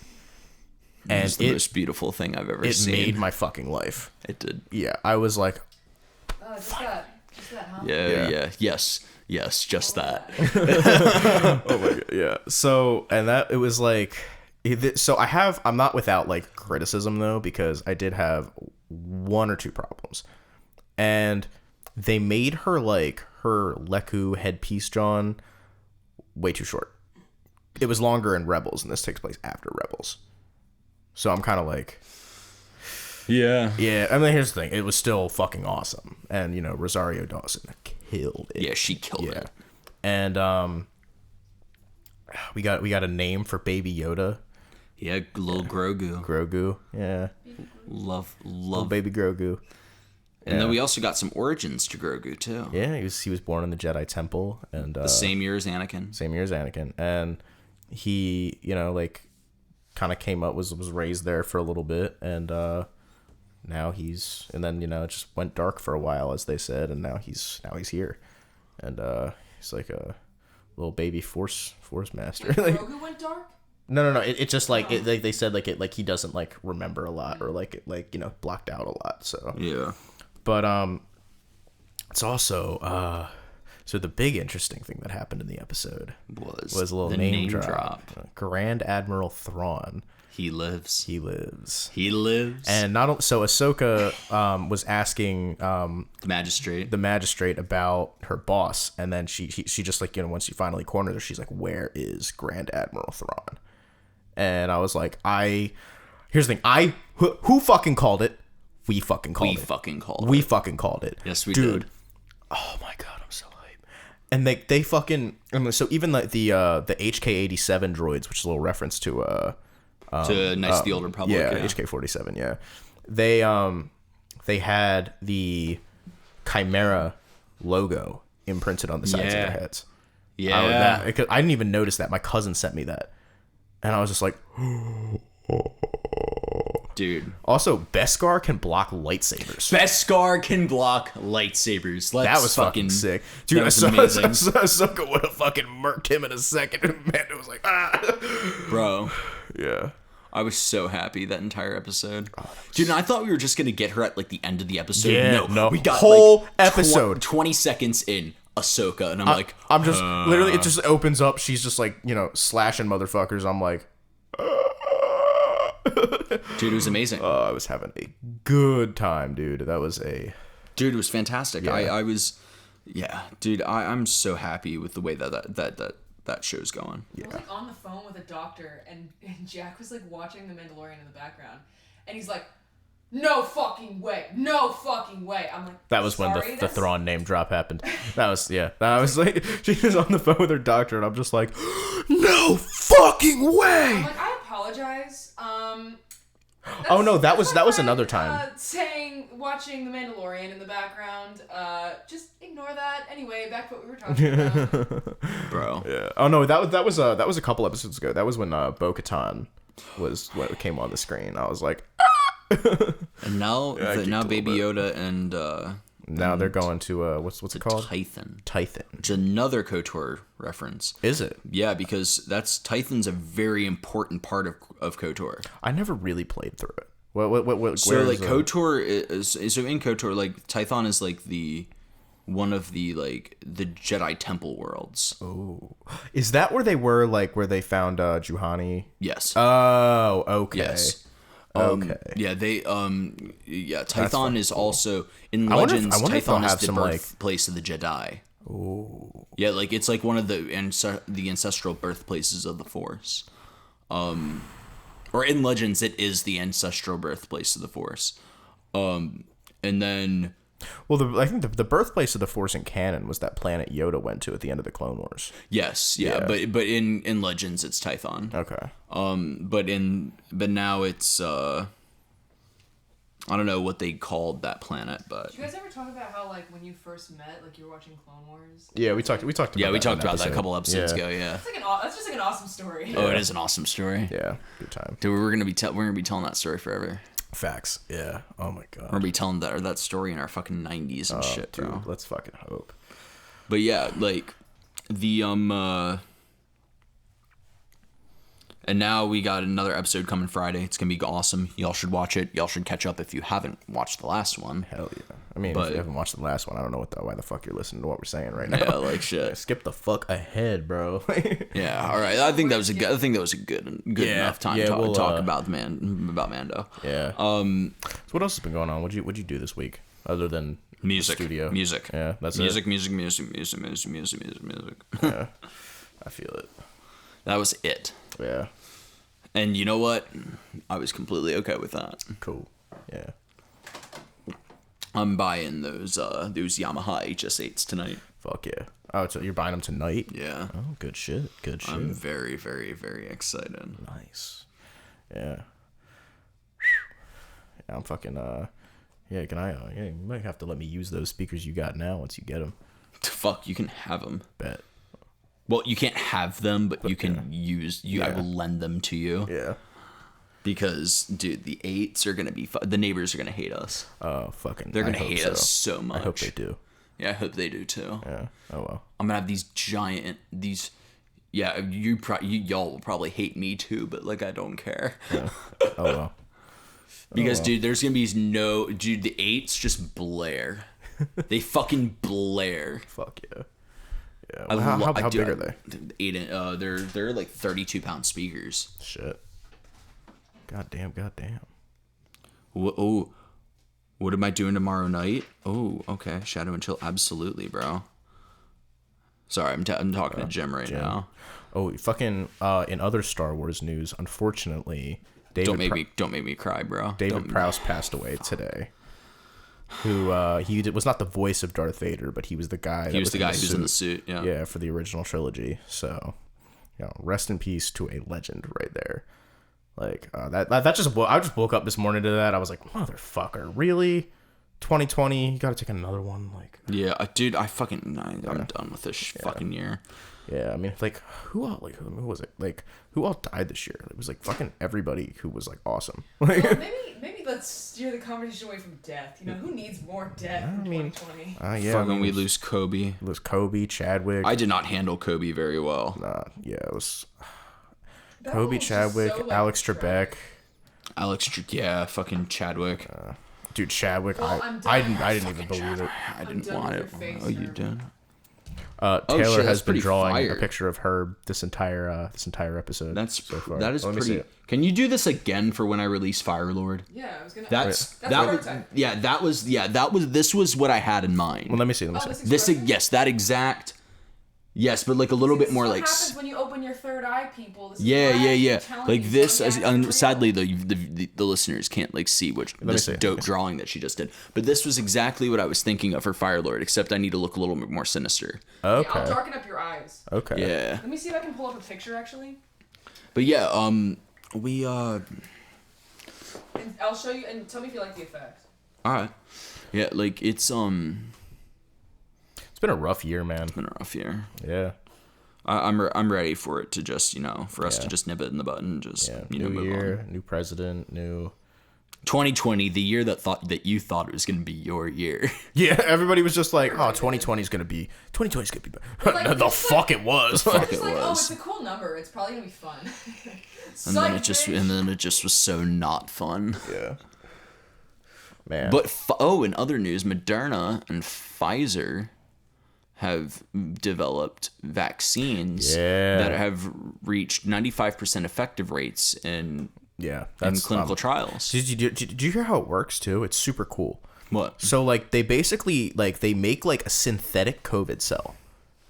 And it's the most beautiful thing I've ever seen. It made my fucking life. It did. Yeah, I was like, Oh, just that, huh? Yeah. Yes, just that. oh my god, yeah. So, and that, it was like, so I'm not without like criticism though, because I did have 1 or 2 problems. And they made her Leku headpiece, John, way too short. It was longer in Rebels, and this takes place after Rebels. So I'm kind of like, yeah. I mean, here's the thing: it was still fucking awesome, and Rosario Dawson killed it. Yeah, she killed it. And we got a name for Baby Yoda. Yeah, little Grogu. Grogu, yeah. Love little baby Grogu. And then we also got some origins to Grogu too. Yeah, he was born in the Jedi Temple, and the same year as Anakin. And he kind of came up, was raised there for a little bit, and now then it just went dark for a while, as they said, and now he's here, and he's like a little baby force master. Wait, Grogu went dark? No. It's just like they said he doesn't remember a lot, or blocked out a lot. So yeah. But it's also so the big interesting thing that happened in the episode was a little name drop. Grand Admiral Thrawn. He lives. And so Ahsoka was asking the magistrate about her boss, and then she just once she finally cornered her, she's like, "Where is Grand Admiral Thrawn?" And I was like, here's the thing, who fucking called it? We fucking called it. Yes, we did. Oh my god, I'm so hyped. And they fucking, so even the HK-87 droids, which is a little reference to Knights of the Old Republic. Yeah, HK-47. Yeah, they had the Chimera logo imprinted on the sides of their heads. Yeah, I didn't even notice that. My cousin sent me that, and I was just like, dude. Also, Beskar can block lightsabers. That was fucking sick. Dude, Ahsoka would have fucking murked him in a second. And man, it was like, Bro. Yeah. I was so happy that entire episode. Dude, and I thought we were just going to get her at the end of the episode. Yeah, no. We got whole episode. 20 seconds in, Ahsoka, and I'm just, literally, it just opens up. She's just slashing motherfuckers. I'm like, dude, it was amazing. I was having a good time, dude. Dude, it was fantastic. Yeah. I was, dude. I'm so happy with the way that show's going. I was on the phone with a doctor, and Jack was watching The Mandalorian in the background, and he's like, "No fucking way! No fucking way!" I'm like, that was when the Thrawn name drop happened. That was I was like, she was on the phone with her doctor, and I'm just like, "No fucking way!" I'm like, I apologize. Oh no, that was another time. Watching The Mandalorian in the background. Just ignore that. Anyway, back to what we were talking about. Bro. Yeah. Oh no, that was a couple episodes ago. That was when Bo-Katan was what came on the screen. I was like, and now Baby Yoda and now they're going to what's it called? Tython. It's another KOTOR reference. Is it? Yeah, because Tython's a very important part of KOTOR. I never really played through it. What so KOTOR is so in KOTOR Tython is the one of the Jedi Temple worlds. Oh, is that where they were where they found Juhani? Yes. Oh, okay. Yes. Okay. Yeah, they Tython is also in Legends. Tython is the birthplace of the Jedi. Ooh. Yeah, it's one of the ancestral birthplaces of the Force. Or in Legends, it is the ancestral birthplace of the Force. And then Well, I think the birthplace of the Force in canon was that planet Yoda went to at the end of the Clone Wars. Yes, yeah. But in Legends it's Tython. Okay. But now it's I don't know what they called that planet, but Did you guys ever talk about how like when you first met, like you were watching Clone Wars? Yeah, we talked. About yeah, we that talked in an about that a episode. couple episodes Yeah. ago. Yeah. That's just like an awesome story. Oh, it is an awesome story. Yeah, good time. Dude, we're gonna be telling that story forever. Facts. Yeah. Oh my god. We're gonna be telling that story in our fucking 90s and shit, bro. Dude, let's fucking hope. But yeah, like the and now we got another episode coming Friday. It's gonna be awesome. Y'all should watch it. Y'all should catch up if you haven't watched the last one. Hell yeah. I mean, But- if you haven't watched the last one, I don't know why the fuck you're listening to what we're saying right now. Yeah, like shit. Skip the fuck ahead, bro. Yeah, all right. I think that was a good Yeah, enough time yeah, to we'll, talk about Mando. Yeah. So what else has been going on? What'd you do this week other than Music, the studio? music. Yeah, that's music, it. music. Yeah, I feel it. That was it. Yeah. And you know what? I was completely okay with that. Cool. Yeah. I'm buying those Yamaha HS8s tonight. Fuck yeah. Oh, so you're buying them tonight? Yeah. Oh, good shit. Good shit. I'm very, very, very excited. Nice. Yeah. Yeah, I'm fucking yeah, can I yeah, you might have to let me use those speakers you got now once you get them. Fuck, you can have them. Bet. Well, you can't have them, but you can use. I Yeah. will lend them to you. Yeah. Because, dude, the 8s are gonna be. The neighbors are gonna hate us. Fucking. They're gonna I hope hate us so much. I hope they do. Yeah, I hope they do too. Yeah. Oh well. I'm gonna have these. Yeah, y'all will probably hate me too, but like I don't care. Oh well. Because dude, there's gonna be dude. The 8s just blare. They fucking blare. Fuck yeah. Yeah. I Well, how lo- big dude, are they? 8. They're like 32-pound speakers. Shit. Goddamn. Oh, what am I doing tomorrow night? Oh, okay. Shadow and Chill, absolutely, bro. Sorry, I'm talking to Jim right now. Oh, fucking. In other Star Wars news, unfortunately, Don't make me cry, bro. David Prowse passed away today. Who was not the voice of Darth Vader, but he was the guy. He was the guy who was in the suit. Yeah. Yeah, for the original trilogy. So, rest in peace to a legend right there. Like that just I just woke up this morning to that. I was like, motherfucker, really? 2020, you got to take another one. Like, Yeah, dude, I'm done with this fucking year. yeah, I mean, like, who all who was it? Like, who all died this year? It was like fucking everybody who was like awesome. Like, Well, maybe let's steer the conversation away from death. You know, who needs more death in 2020? yeah, Fucking we lose Kobe. It was Kobe, Chadwick. I did not handle Kobe very well. Yeah, it was That Kobe, one was just Chadwick, so, like, Alex tragic. Trebek. Yeah, fucking Chadwick. Dude, Chadwick. Well, I didn't even believe it. I didn't done want with it. your face, Oh, you sir. did? Taylor shit, has that's been pretty drawing fire. a picture of Herb this entire episode. That is Let me see pretty. it. Can you do this again for when I release Fire Lord? Yeah, I was gonna. That's That's that. prototype. That was. This was what I had in mind. Well, let me see. Oh, this This expression? yes, that exact. Yes, but like a little This bit is more what like. happens when you open your third eye, people. This is Yeah, why I yeah. keep telling Like you, this, don't as, get it for sadly, real. the listeners can't like see me this see. dope drawing that she just did. But this was exactly what I was thinking of for Fire Lord, except I need to look a little bit more sinister. Yeah, I'll Okay. darken up your eyes. Okay. Yeah, Let me see if I can pull up a picture actually, but yeah, we and I'll show you. And tell me if you like the effect. all right, yeah, like it's It's been a rough year, man. been a rough year. Yeah. I'm ready for it to just for us Yeah. to just nip it in the bud and just Yeah. move New on. year, new president, new. 2020, the year that you thought it was gonna be your year. Yeah, everybody was just like, "Oh, 2020 is gonna be Like, the it's fuck it was." It's Fuck just it like, oh, was. it's a cool number. It's probably gonna be fun. And then it just was so not fun. Yeah. Man. But in other news, Moderna and Pfizer have developed vaccines Yeah. that have reached 95% effective rates in yeah, in that's clinical trials. Did you hear how it works too? It's super cool. What? So like they basically they make like a synthetic COVID cell.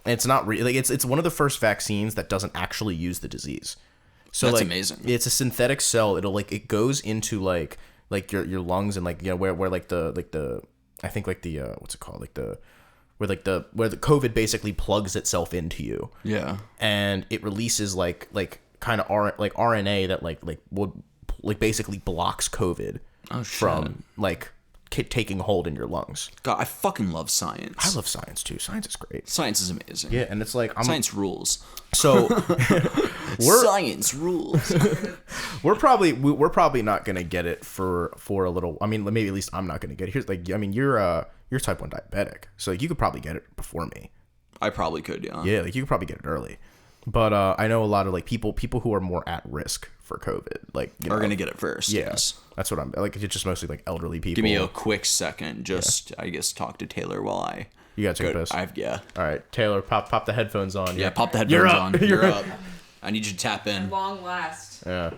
And it's not really it's one of the first vaccines that doesn't actually use the disease. So That's like, amazing. It's a synthetic cell. It goes into like your lungs and like where like the I think like the what's it called, like the where the COVID basically plugs itself into you. Yeah. And it releases like kind of RNA that like would like basically blocks COVID from like taking hold in your lungs. God, I fucking love science. I love science too. Science is great. Science is amazing. Yeah, and it's like science rules. So science rules. we're probably not gonna get it for a little. I mean, maybe at least I'm not gonna get it. Here's like, I mean, you're type 1 diabetic, so like, you could probably get it before me. I probably could, yeah. Yeah, like you could probably get it early. But I know a lot of like people who are more at risk for COVID, like are gonna get it first. Yeah, yes. That's what I'm like. It's just mostly like elderly people. Give me a quick second, just I guess talk to Taylor while I. You gotta take a piss. Yeah. All right, Taylor, pop the headphones on. Yeah, pop the headphones on. You're up. I need you to tap in. Long last. Yeah.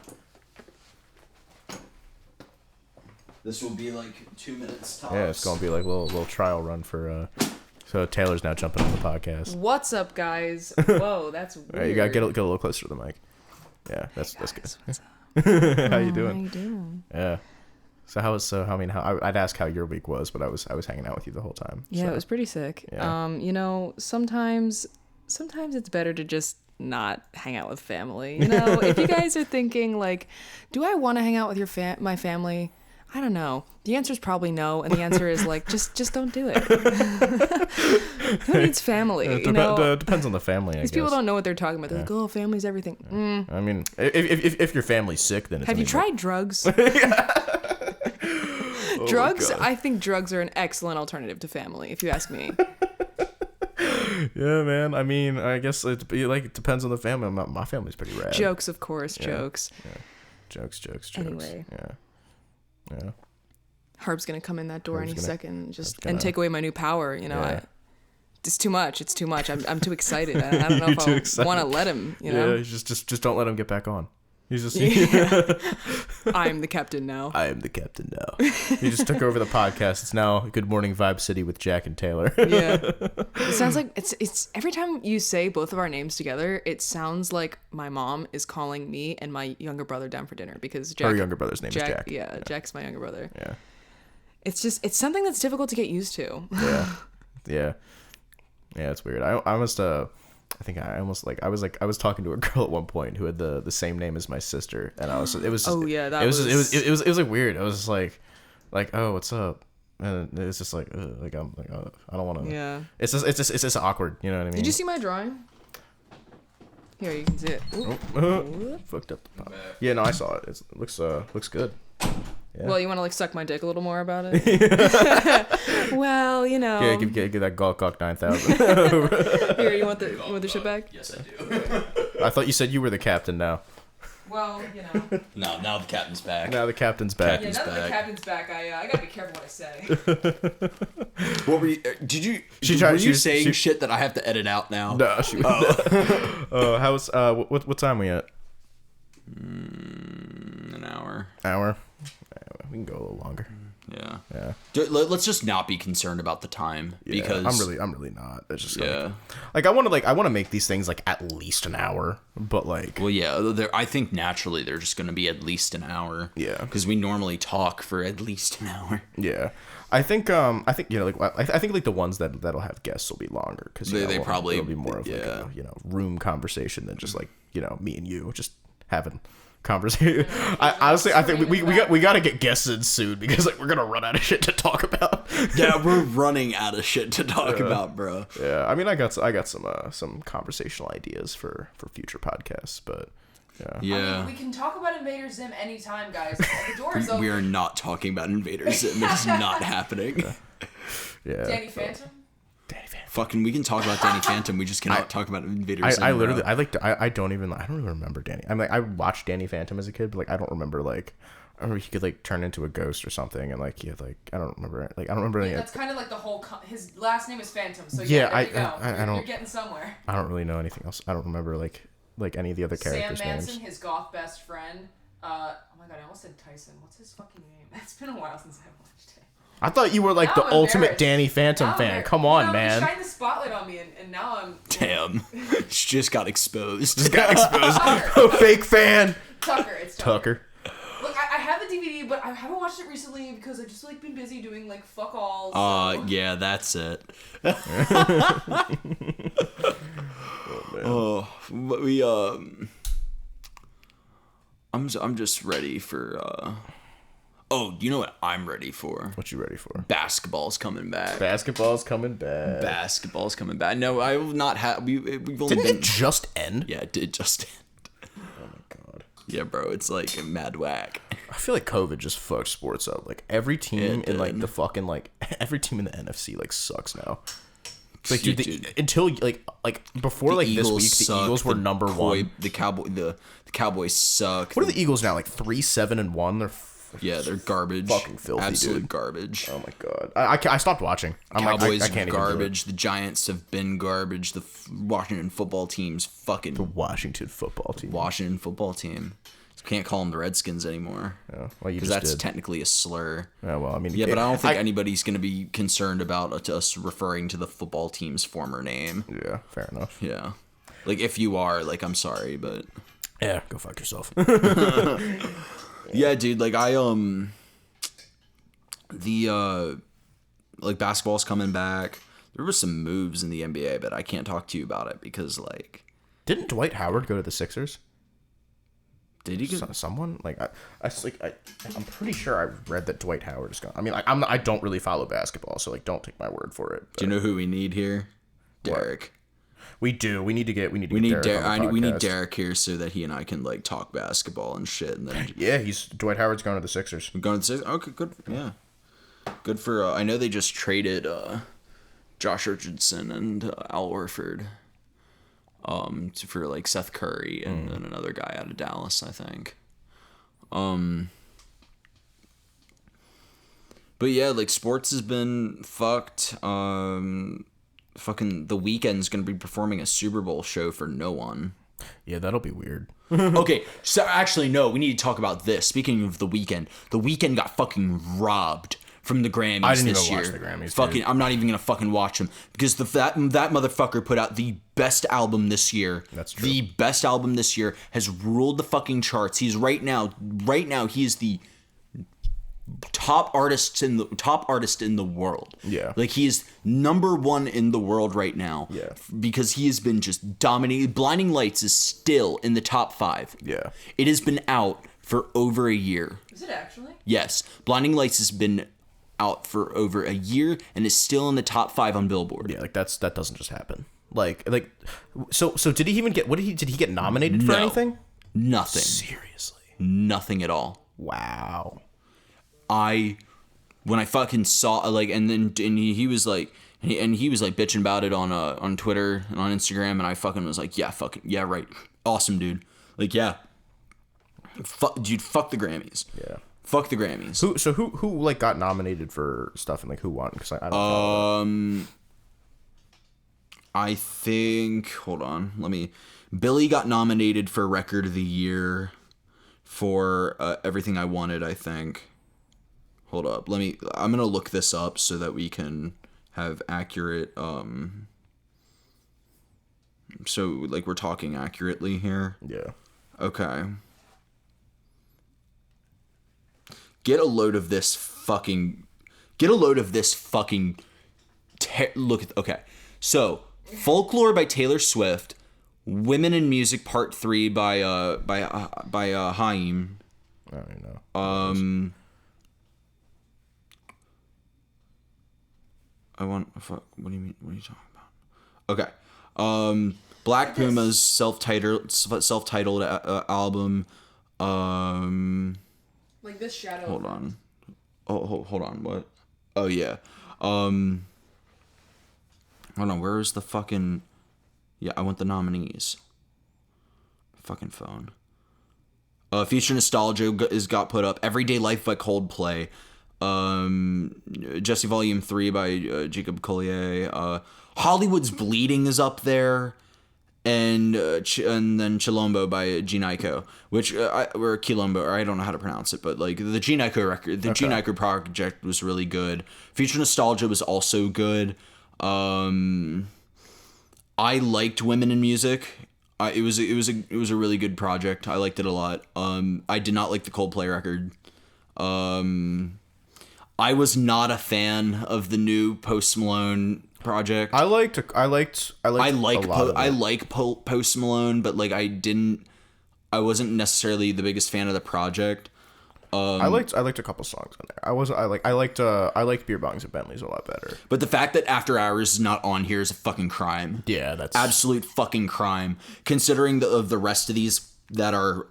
This will be like 2 minutes tops. Yeah, it's gonna be like a little trial run for. So Taylor's now jumping on the podcast. What's up, guys? Whoa, that's weird. All right, you gotta get a little closer to the mic. Yeah, that's good. How you doing? Yeah. So I'd ask how your week was, but I was hanging out with you the whole time. Yeah, so. it was pretty sick. Yeah. You know, sometimes it's better to just not hang out with family. You know, if you guys are thinking like, do I want to hang out with my family? I don't know. The answer is probably no, and the answer is like, just don't do it. Who needs family? Depends on the family. These people don't know what they're talking about. They're like, oh, family's everything. I mean, if your family's sick, then it's have you tried drugs? Drugs? God. I think drugs are an excellent alternative to family, if you ask me. Yeah, man. I mean, I guess it depends on the family. My family's pretty rad. Jokes, of course. Yeah. Jokes. Yeah. Jokes. Anyway. Yeah. Harb's gonna come in that door any second, gonna take away my new power. You know, Yeah. It's too much. It's too much. I'm too excited. I don't know if I want to let him. You know. Yeah. Just don't let him get back on. He's just. Yeah. I'm the captain now. I am the captain now. He just took over the podcast. It's now Good Morning Vibe City with Jack and Taylor. Yeah. It sounds like it's every time you say both of our names together, it sounds like my mom is calling me and my younger brother down for dinner because Her younger brother's name is Jack. Yeah, Jack's my younger brother. Yeah. It's something that's difficult to get used to. Yeah. Yeah, it's weird. I was talking to a girl at one point who had the same name as my sister, and it was like weird. It was just like, oh, what's up? And it's just like I'm like, oh, I don't want to. Yeah. It's just awkward. You know what I mean? Did you see my drawing? Here, you can see it. Fucked up the pop. Yeah, no, I saw it. It looks good. Yeah. Well, you want to like suck my dick a little more about it? Well, you know. Yeah, give that Gawk 9000. Here, you want the shit back? Yes, I do. I thought you said you were the captain now. Well, you know. No, now the captain's back. Now the captain's back. Yeah, now that the captain's back, I gotta be careful what I say. What were you? Did you? Were you saying shit that I have to edit out now? No, she. How's what time we at? An hour. Hour. We can go a little longer. Yeah. Let's just not be concerned about the time because I'm really not. It's just yeah. Like I want to make these things like at least an hour, but like. Well, yeah. I think naturally they're just going to be at least an hour. Yeah. Because we normally talk for at least an hour. Yeah. I think you know, like I think like the ones that'll have guests will be longer because they probably it'll be more of like a, you know, room conversation than just like, you know, me and you just having conversation. I think we got to get guests in soon because like we're gonna run out of shit to talk about. Yeah, we're running out of shit to talk about, bro. Yeah, I mean, I got some conversational ideas for future podcasts, but yeah. I mean, we can talk about Invader Zim anytime, guys. The door is open. We are not talking about Invader Zim. It's not happening. Yeah. Danny Phantom. Fucking, we can talk about Danny Phantom. We just cannot talk about Invader Zim. I don't even remember Danny. I'm like, I watched Danny Phantom as a kid, but like I don't remember like. I remember he could like turn into a ghost or something, and like he had like I don't remember any. That's kind of like the whole. His last name is Phantom, so yeah, there you go. I don't. You're getting somewhere. I don't really know anything else. I don't remember like any of the other characters' Sam Manson, names. his goth best friend. Oh my god, I almost said Tyson. What's his fucking name? It's been a while since I watched it. I thought you were like Now the I'm ultimate embarrassed. Danny Phantom Now I'm fan. embarrassed. Come on, You man. shine the spotlight on me, and now I'm. Damn. She just got exposed. Got exposed. Fake fan. Tucker. It's Tucker. Tucker. Look, I have the DVD, but I haven't watched it recently because I've just like been busy doing like fuck all. So. Yeah, that's it. But we I'm just ready for oh, you know what I'm ready for? What you ready for? Basketball's coming back. Basketball's coming back. Basketball's coming back. No, I will not have. We've only Didn't been. it just end? Yeah, it did just end. Oh my god. Yeah, bro, it's like mad whack. I feel like COVID just fucked sports up. Like every team It in like did. the fucking like every team in the NFC like sucks now. It's like Yeah, dude, until like before like this week, the suck, Eagles were number one. The Cowboys suck. What are the Eagles now? Like 3-7-1. They're garbage. Fucking filthy, Absolute dude. garbage. Oh my god. I stopped watching. I'm Cowboys like I can't even do it. garbage. The Giants have been garbage. The Washington football team's fucking Washington football team. Washington football team. Can't call them the Redskins anymore. Yeah, well, you Because just that's did. technically a slur. Yeah, well, I mean, Yeah, but I don't think anybody's going to be concerned about us referring to the football team's former name. Yeah, fair enough. Yeah. Like, if you are, like, I'm sorry, but... Yeah, go fuck yourself. Yeah, dude, like, like, basketball's coming back. There were some moves in the NBA, but I can't talk to you about it because, like... Didn't Dwight Howard go to the Sixers? Did he go... Someone like I'm pretty sure I read that Dwight Howard is gone. I mean, I don't really follow basketball, so like, don't take my word for it. Do you know who we need here? Derek. We do. We need to get. We need Derek. Derek on the We need podcast. Derek here so that he and I can like talk basketball and shit. And then Yeah, Dwight Howard's going to the Sixers. we're going to say, okay, good, yeah, good for. I know they just traded Josh Richardson and Al Horford, for like Seth Curry and then another guy out of Dallas, I think. But yeah, like sports has been fucked. Fucking The Weeknd's gonna be performing a Super Bowl show for no one. Yeah, that'll be weird. Okay, so actually no, we need to talk about this. Speaking of The Weeknd got fucking robbed from the Grammys I didn't this even year. watch the Grammys, Fucking, dude. I'm not even gonna fucking watch them because that motherfucker put out the best album this year. That's true. The best album this year has ruled the fucking charts. He's right now he is the top artist in the world. Yeah. Like he is number one in the world right now. Yeah. Because he has been just dominating. Blinding Lights is still in the top 5. Yeah. It has been out for over a year. Is it actually? Yes. Blinding Lights has been out for over a year and is still in the top 5 on Billboard. Yeah, like that doesn't just happen. Like so did he even get did he get nominated for No. anything? Nothing. Seriously. Nothing at all. Wow. When I fucking saw like, and he was like, he was like bitching about it on Twitter and on Instagram, and I fucking was like, yeah, right, awesome, dude, like, yeah, fuck the Grammys, Yeah. fuck the Grammys. Who like got nominated for stuff and like who won? Because I don't know. I think, hold on, Billy got nominated for Record of the Year for Everything I Wanted, I think. Hold up. I'm going to look this up so that we can have accurate, so, like, we're talking accurately here. Yeah. Okay. Get a load of this fucking... Look at... Okay. So, Folklore by Taylor Swift, Women in Music Part 3 by Haim. I don't know. Fuck, what do you mean? What are you talking about? Okay. Black Puma's self-titled album. Like this shadow. Hold on. Oh, hold on. What? Oh yeah. Hold on. Where is the fucking? Yeah, I want the nominees. Fucking phone. Future Nostalgia got put up. Everyday Life by Coldplay. Jesse Volume 3 by Jacob Collier. Hollywood's Bleeding is up there. And then Chilombo by G-Nyko, which or Quilombo, or I don't know how to pronounce it, but like the G-Nyko record, the G-Nyko project was really good. Future Nostalgia was also good. I liked Women in Music. It was a really good project. I liked it a lot. I did not like the Coldplay record. I was not a fan of the new Post Malone project. I like a lot of it. Post Malone, but like I wasn't necessarily the biggest fan of the project. I liked a couple songs on there. I liked Beer Bongs and Bentleys a lot better. But the fact that After Hours is not on here is a fucking crime. Yeah, that's Absolute fucking crime. Considering the rest of these that are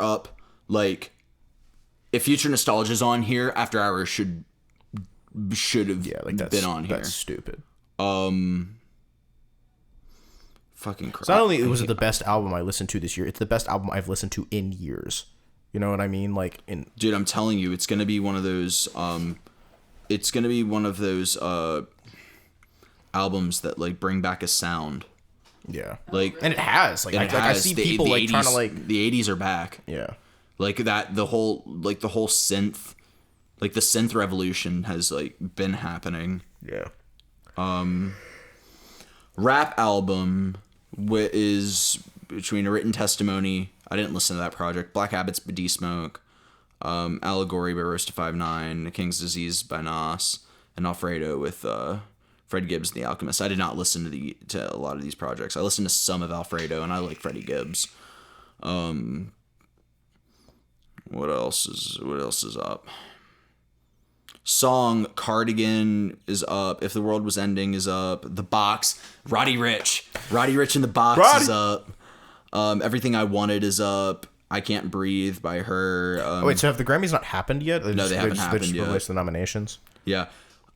up, like if Future Nostalgia is on here, After Hours should have been on here. That's stupid. Fucking crap. So not only was it the best album I listened to this year, it's the best album I've listened to in years. You know what I mean? Like dude, I'm telling you, it's gonna be one of those. It's gonna be one of those albums that like bring back a sound. Yeah. Like, and it has. Like, I see people like 80s, trying to like the 80s are back. Yeah. Like that, the whole synth, like the synth revolution has like been happening. Yeah. Rap album is between A Written Testimony. I didn't listen to that project. Black Habits by D-Smoke, Allegory by Roast 59, The King's Disease by Nas, and Alfredo with Fred Gibbs and The Alchemist. I did not listen to a lot of these projects. I listened to some of Alfredo, and I like Freddie Gibbs. What else is up? Song Cardigan is up. If the World Was Ending is up. The Box. Roddy Ricch in The Box is up. Everything I Wanted is up. I Can't Breathe by her. Wait, so have the Grammys not happened yet? They haven't happened yet. They just released the nominations. Yeah.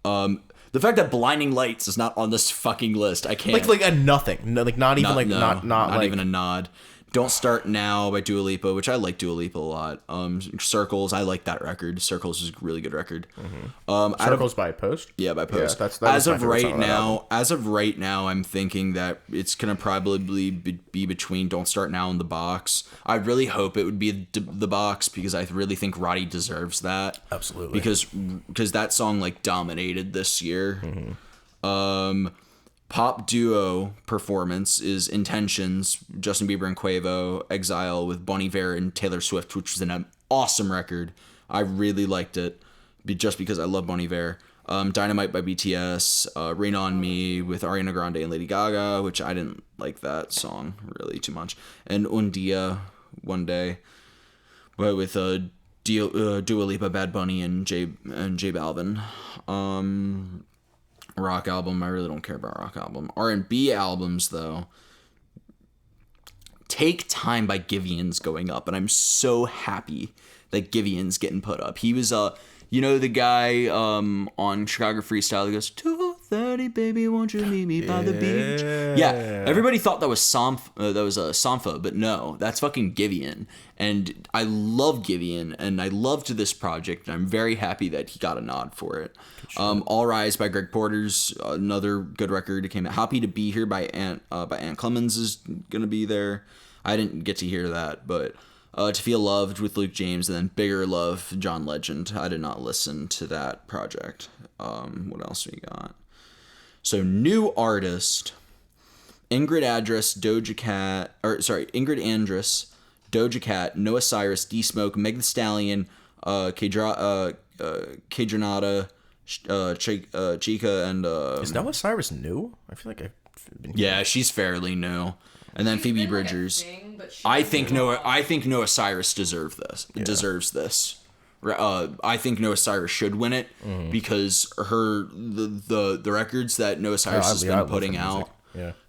The fact that Blinding Lights is not on this fucking list, I can't. Like a nothing. No, like not even not even a nod. Don't Start Now by Dua Lipa, which I like Dua Lipa a lot. Circles, I like that record. Circles is a really good record. Mm-hmm. Circles by Post? Yeah, by Post. Yeah, as of right now, I'm thinking that it's gonna probably be between Don't Start Now and The Box. I really hope it would be The Box because I really think Roddy deserves that. Absolutely. Because that song like dominated this year. Mm-hmm. Pop duo performance is Intentions, Justin Bieber and Quavo, Exile with Bon Iver and Taylor Swift, which was an awesome record. I really liked it, just because I love Bon Iver. Dynamite by BTS, Rain on Me with Ariana Grande and Lady Gaga, which I didn't like that song really too much. And Un Dia, One Day, but with Dua Lipa, Bad Bunny, and J Balvin. Rock album, I really don't care about rock album. R&B albums, though. Take Time by Giveon's going up, and I'm so happy that Giveon's getting put up. He was, the guy on Chicago Freestyle that goes, 2:30, baby, won't you meet me by the beach? Yeah, everybody thought that was Sampha, but no, that's fucking Giveon. And I love Giveon, and I loved this project, and I'm very happy that he got a nod for it. All Rise by Greg Porter's another good record. It came out. Happy to Be Here by Ant Clemens is gonna be there. I didn't get to hear that, but To Feel Loved with Luke James, and then Bigger Love, John Legend. I did not listen to that project. What else we got? So new artist, Ingrid Andress, Doja Cat, Noah Cyrus, D-Smoke, Meg Thee Stallion, Kaytranada, Chica, and is Noah Cyrus new? I feel like I've been. Yeah, she's fairly new. And then Phoebe Bridgers. I think Noah Cyrus deserves this. I think Noah Cyrus should win it because the records that Noah Cyrus has been putting out.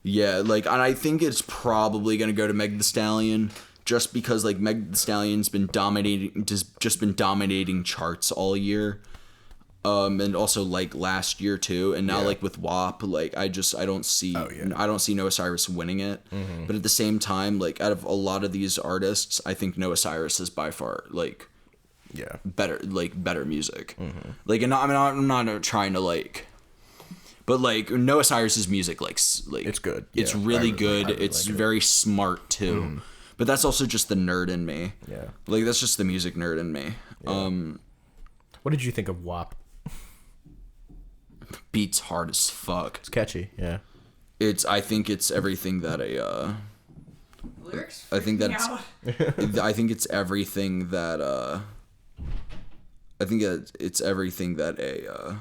Yeah, like, and I think it's probably gonna go to Meg Thee Stallion just because like Meg Thee Stallion's been dominating charts all year. And also like last year too, and now like with WAP, like I don't see Noah Cyrus winning it. But at the same time, like out of a lot of these artists, I think Noah Cyrus is by far like better music. Like, and I'm not trying to like, but like Noah Cyrus's music like it's good. It's really good. It's like very smart too. But that's also just the nerd in me. Yeah, like that's just the music nerd in me. What did you think of WAP? Beats hard as fuck. It's catchy, yeah. I think it's everything that a lyrics. I think freak me that's- out. I think it's everything that I think it's everything that a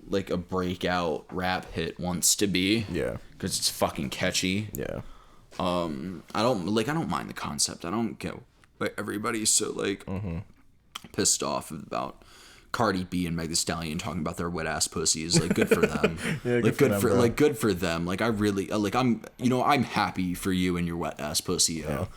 like a breakout rap hit wants to be. Yeah. Because it's fucking catchy. Yeah. I don't mind the concept. I don't get why everybody's so like pissed off about Cardi B and Meg Thee Stallion talking about their wet ass pussies. Like, good for them. Yeah, like, good for them, bro. good for them. Like, I really like I'm happy for you and your wet ass pussy, yo.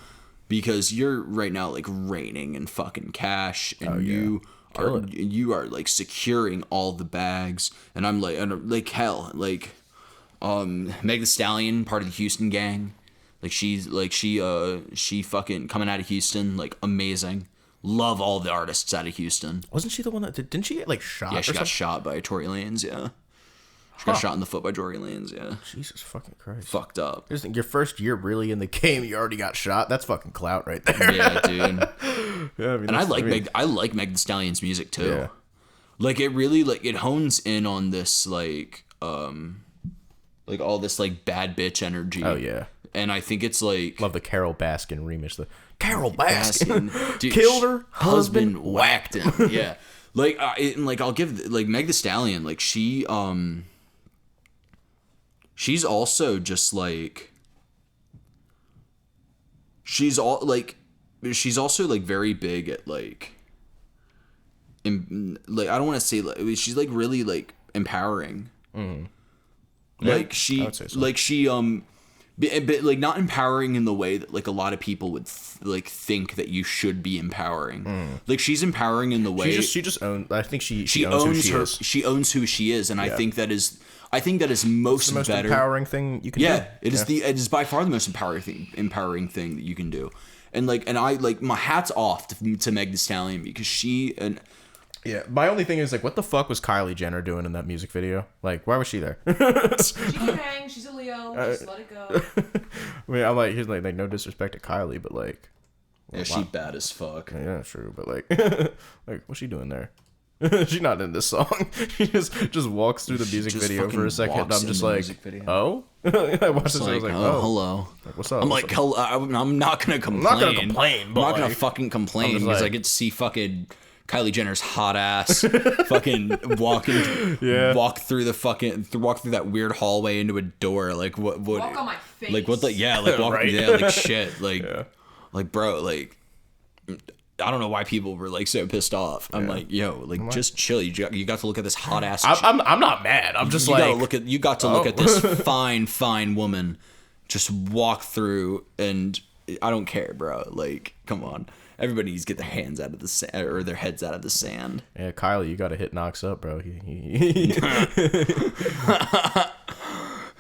Because you're right now like reigning in fucking cash, and you are like securing all the bags, and I'm like hell, like Meg Thee Stallion, part of the Houston gang, like she fucking coming out of Houston, like amazing. Love all the artists out of Houston. Wasn't she the one that didn't she get like shot? Yeah, or she got something? shot by Tory Lanez. Yeah, she got shot in the foot by Tory Lanez. Yeah, Jesus fucking Christ. fucked up. Here's the thing, your first year really in the game, you already got shot. That's fucking clout right there. Yeah, dude. Yeah, I mean, And I like Meg Thee Stallion's music too. Yeah. Like it really like it hones in on this like all this like bad bitch energy. Oh yeah. And I think it's like Love the Carol Baskin remix. The Carol Baskin Dude, killed her husband, whacked him. Yeah. Like and like I'll give like Meg Thee Stallion, like she's also just like she's also like very big at like like I don't want to say like she's like really like empowering. Like she I would say so. like she but like not empowering in the way that like a lot of people would like think that you should be empowering. Like she's empowering in the way She just owns. I think she owns who she her. is. She owns who she is, and I Yeah. think that is most The most better. empowering thing you can do. Yeah, it is by far the most empowering thing that you can do. And like, and I like my hat's off to Meg Thee Stallion because she and Yeah, my only thing is like, what the fuck was Kylie Jenner doing in that music video? Like, why was she there? She can hang. She's a Leo. Just let it go. I mean, I'm like, here's like no disrespect to Kylie, but like, yeah, she bad as fuck. yeah, true, but like, like, what's she doing there? She's not in this song. She just walks through the music just video for fucking a second. And walks I'm just in the like, music video. oh. I watched this. Like, I was like, oh, oh, hello. Like, what's up? I'm What's like, up? hell, I'm not gonna complain. not gonna complain, I'm but not gonna like, fucking complain I'm just because I like- get to see fucking Kylie Jenner's hot ass fucking walk through that weird hallway into a door. Like what? Walk on my face. Like what the like walk Right? like shit like Yeah. like bro like. I don't know why people were like so pissed off. I'm like, yo, like just chill. You got to look at this hot ass. I'm not mad. I'm just you like, got to look at this fine woman just walk through, and I don't care, bro. Like, come on, everybody needs to get their hands out of the sand or their heads out of the sand. yeah, Kylie, you got to hit Knox up, bro.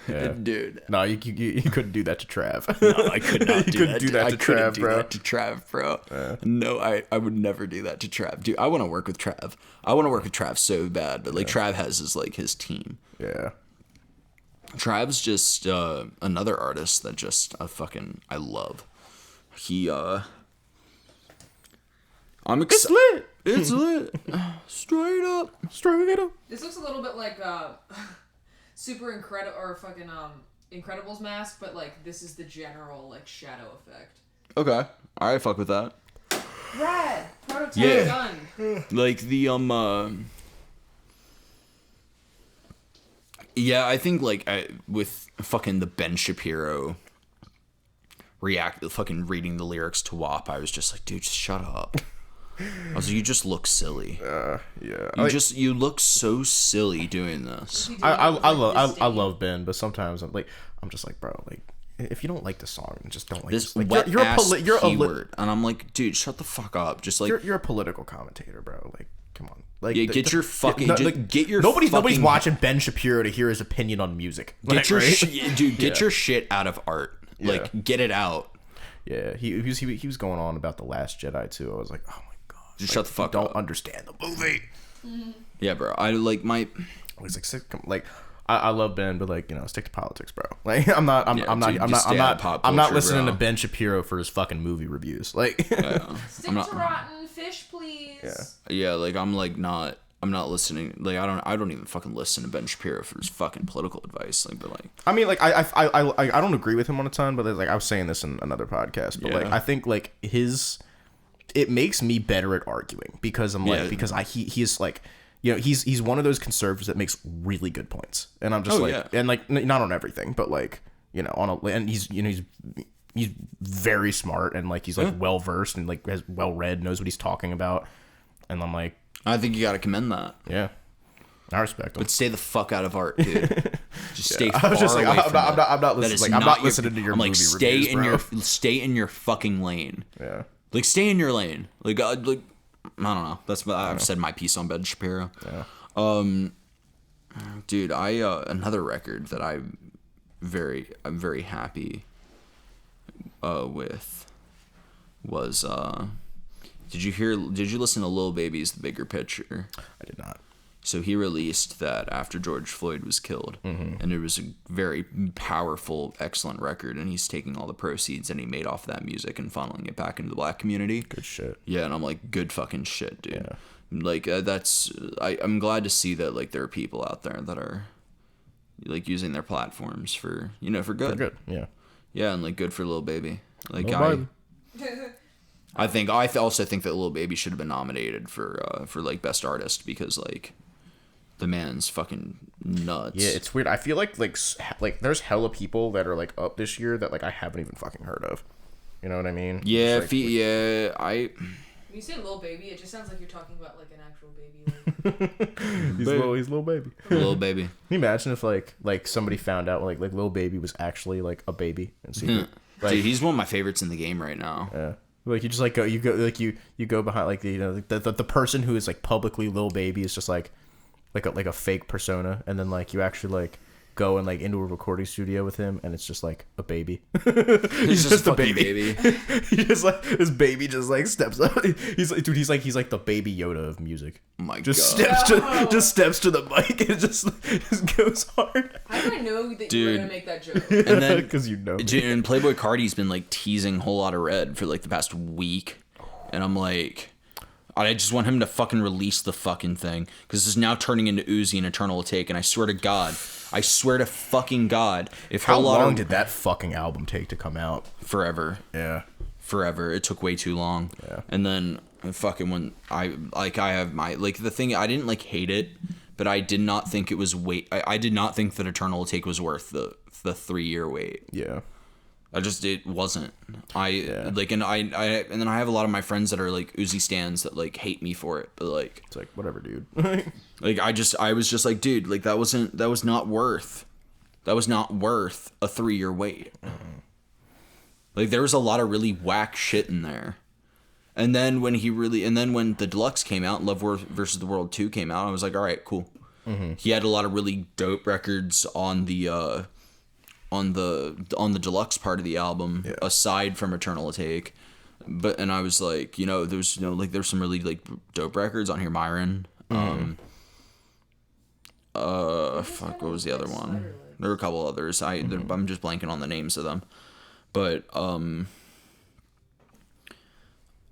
Yeah. Dude. No, you couldn't do that to Trav. No, I could not You do couldn't that. do that I to couldn't Trav, do bro. that to Trav, bro. No, I would never do that to Trav. Dude, I want to work with Trav. I want to work with Trav so bad, but like Trav has his team. Yeah. Trav's just another artist that just I love. He I'm excited. lit. It's lit. Straight up. Straight up. This looks a little bit like super incredible or fucking Incredibles mask, but like this is the general like shadow effect. Okay. Alright, fuck with that. Brad, prototype Yeah. gun. Like the yeah, I think like with fucking the Ben Shapiro fucking reading the lyrics to WAP, I was just like, dude, just shut up. I was like, you just look silly. Yeah. You look so silly doing this. I love Ben, but sometimes I'm just like, bro, like, if you don't like the song, just don't like This like, wet you're ass you're a keyword, and I'm like, dude, shut the fuck up. Just like, you're a political commentator, bro. Like, come on. Like, yeah, get your fucking, get your nobody's fucking, watching Ben Shapiro to hear his opinion on music. Get your right? dude, get your shit out of art. Like, get it out. Yeah, he was going on about The Last Jedi too. I was like, oh my god, Just like, shut the fuck don't up. understand the movie. Yeah, bro. I like my. I was like, I love Ben, but like, you know, stick to politics, bro. Like, I'm not listening to Ben Shapiro for his fucking movie reviews. Like, Stick to rotten fish, please. Yeah. Yeah, like I'm like not. I'm not listening. Like I don't even fucking listen to Ben Shapiro for his fucking political advice. Like, but like, I mean, like I don't agree with him on a ton, but like I was saying this in another podcast, but like Yeah. I think like it makes me better at arguing because I'm like Yeah. because he is like, you know, he's one of those conservatives that makes really good points, and I'm just Oh, like, yeah. and like not on everything, but like, you know, and he's, you know, he's very smart, and like he's like well versed and like has well read, knows what he's talking about, and I'm like, I think you got to commend that. yeah, I respect him. But stay the fuck out of art, dude. Just stay I far was just like, away I'm from not, it. I'm not That listening. is Like, I'm not your- listening to your I'm like, movie stay reviews, in bro. stay in your fucking lane. Yeah. Like, stay in your lane. Like I don't know. That's what I've said my piece on Ben Shapiro. Yeah. Dude, I another record that I'm very happy with was did you listen to Lil Baby's The Bigger Picture? I did not. So he released that after George Floyd was killed, and it was a very powerful, excellent record. And he's taking all the proceeds that he made off that music and funneling it back into the black community. Good shit. Yeah, and I'm like, good fucking shit, dude. Yeah. Like I'm glad to see that like there are people out there that are like using their platforms for for good. Good. Yeah. Yeah, and like good for Lil Baby. Like Lil I also think that Lil Baby should have been nominated for like best artist because like the man's fucking nuts. Yeah, it's weird. I feel like there's hella people that are like up this year that like I haven't even fucking heard of. You know what I mean? Yeah, It's like, When you say little baby, it just sounds like you're talking about like an actual baby. Like, he's little baby. Lil Baby. Can you imagine if like somebody found out like Lil Baby was actually like a baby and secret? Like, Dude, he's one of my favorites in the game right now. yeah. Like you just like you go behind like the person who is like publicly Lil Baby is just like a fake persona, and then like you actually like go and like into a recording studio with him, and it's just like a baby. He's just a a baby. He just like this baby just like steps up. He's like, dude, he's like the Baby Yoda of music. Oh my Just god. just steps to the mic and just goes hard. how did I know that you Dude. were gonna make that joke? And then Because you know me. Dude, and Playboy Cardi's been like teasing Whole Lotta Red for like the past week, and I'm like, I just want him to fucking release the fucking thing because this is now turning into Uzi and Eternal Take, and I swear to fucking God, if How Whole Lotta long did that fucking album take to come out? forever, Yeah. it took way too long. Yeah. And then fucking when I have my like the thing, I didn't like hate it, but I did not think it was I did not think that Eternal Take was worth the 3-year wait. Yeah. It wasn't. Like, and and then I have a lot of my friends that are like Uzi stans that like hate me for it, but like It's like whatever, dude. like I was just like, dude, like that was not worth a 3-year wait. Like there was a lot of really whack shit in there. And then when the Deluxe came out, Love War versus the World 2 came out, I was like, all right, cool. He had a lot of really dope records on the Deluxe part of the album, aside from Eternal Take. And I was like, there's some really like dope records on here. Myron. Fuck, what was the other one? There were a couple others. I'm just blanking on the names of them. But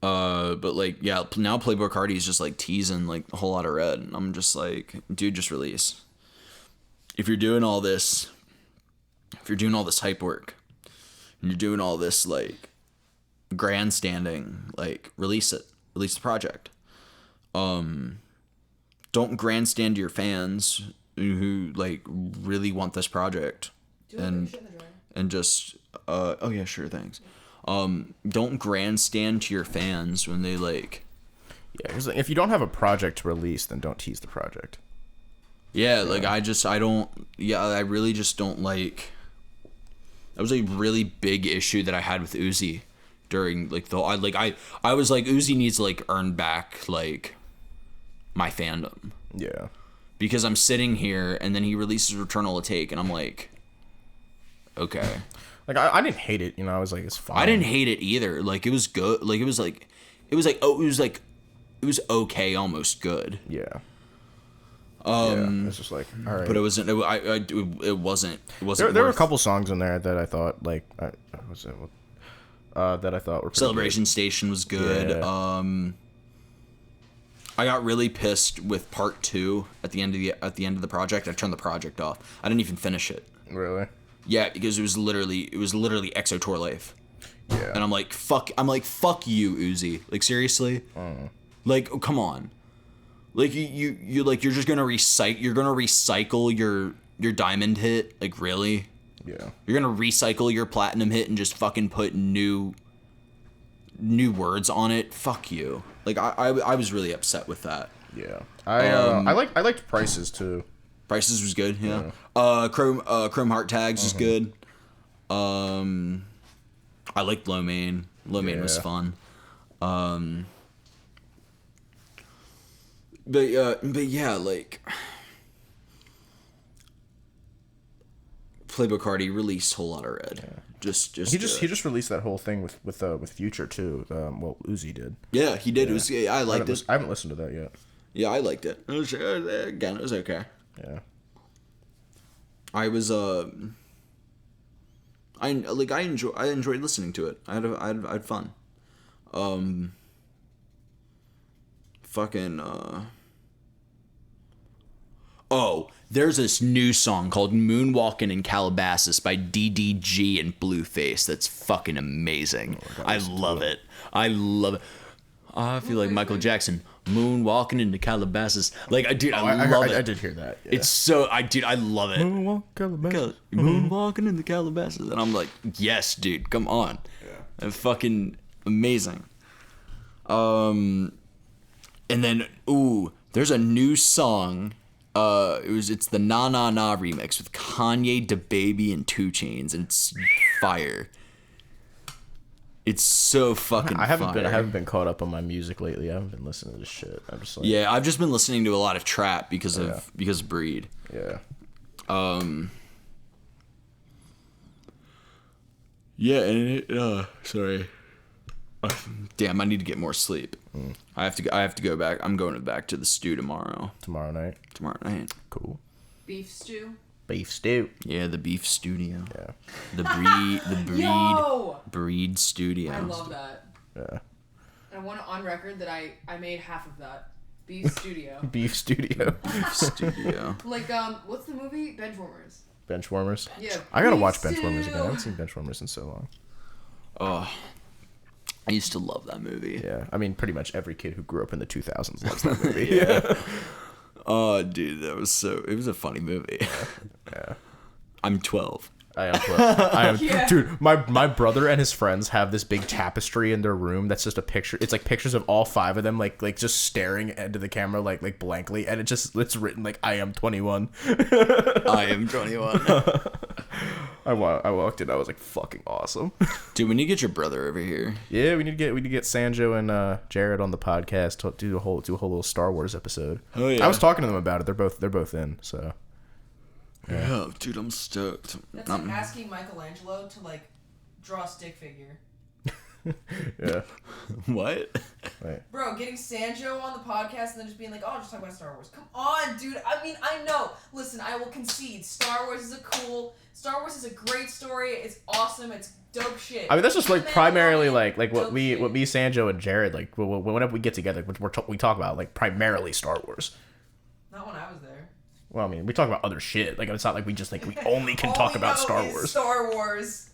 like, yeah, now Playboy Cardi is just like teasing like a Whole Lotta Red, and I'm just like, dude, just release. If you're doing all this hype work, and you're doing all this like grandstanding, like release the project. Don't grandstand to your fans who like really want this project, and just oh yeah, sure, thanks. Don't grandstand to your fans when they like. Yeah, because if you don't have a project to release, then don't tease the project. Yeah, like I really just don't like. That was a really big issue that I had with Uzi during like I was like, Uzi needs to like earn back like my fandom, Yeah. because I'm sitting here and then he releases Eternal Take and I'm like, okay. Like I didn't hate it, I was like, it's fine. I didn't hate it either. Like it was good. Like it was okay, almost good. Yeah. It's just like, all right. But it wasn't. It wasn't. There were a worth- couple songs in there that I thought like, that I thought were pretty Celebration Station was good. Yeah. I got really pissed with part 2 at the end of the project. I turned the project off. I didn't even finish it. Really? Yeah, because it was literally Exo Tour Life. Yeah. And I'm like, fuck you, Uzi. Like, seriously? Like, oh, come on. Like, you're just gonna recycle your diamond hit? Like, really? Yeah. You're gonna recycle your platinum hit and just fucking put new words on it? Fuck you. Like, I was really upset with that. Yeah. I liked Prices too. Prices was good, yeah. Chrome Heart Tags was good. I liked Low Main. Low Main was fun. But yeah, like, Playboi Carti released Whole Lotta Red. Yeah. He just released that whole thing with Future too. Well, Uzi did. Yeah, he did. Yeah. I liked it. I haven't listened to that yet. Yeah, I liked it. It was okay. Yeah. I enjoyed listening to it. I had fun. Oh, there's this new song called Moonwalkin' in Calabasas by DDG and Blueface that's fucking amazing. I love it. I feel like Michael Jackson. Moonwalking into Calabasas. Like, dude, I love it. I did hear that. Yeah. It's so, I love it. Moonwalking into Calabasas. And I'm like, yes, dude, come on. Yeah. And fucking amazing. And then, there's a new song. It's the Na Na Na remix with Kanye, DaBaby, and 2 Chainz, and it's fire. It's so fucking I haven't fire. been caught up on my music lately. I haven't been listening to this shit. I'm just like, yeah, I've just been listening to a lot of trap because of Breed. Yeah. Yeah, and sorry. Damn, I need to get more sleep. I have to go back. I'm going back to the stew tomorrow. Tomorrow night. Cool. Beef stew. Beef stew. Yeah, the beef studio. Yeah. Breed studio. I love that. Yeah. I want it on record that I made half of that. Beef studio. Beef studio. Beef studio. Like, what's the movie? Benchwarmers. Benchwarmers? Yeah. I gotta watch Benchwarmers again. I haven't seen Benchwarmers in so long. Oh, I used to love that movie. Yeah, I mean, pretty much every kid who grew up in the 2000s loves that movie. Yeah. Oh, dude, it was a funny movie. Yeah. I'm 12. I am 12. I am, Yeah. Dude, my brother and his friends have this big tapestry in their room that's just a picture. It's like pictures of all 5 of them, like just staring into the camera, like blankly, and it's written like, I am 21. I am 21. I walked in, I was like, fucking awesome. Dude, we need to get your brother over here. Yeah, we need to get Sanjo and Jared on the podcast to do a whole little Star Wars episode. Oh yeah. I was talking to them about it. They're both in, so. Yeah, dude, I'm stoked. That's like asking Michelangelo to, like, draw a stick figure. Yeah. What? Right. Bro, getting Sanjo on the podcast and then just being like, oh, just talk about Star Wars. Come on, dude. I mean, I know. Listen, I will concede. Star Wars is a great story. It's awesome. It's dope shit. I mean, that's just like primarily like what Dope me, shit. Sanjo, and Jared, like whenever we get together, we talk about like primarily Star Wars. Not when I was there. Well, I mean, we talk about other shit. Like, it's not like we just like we only can talk about Star Wars. Star Wars.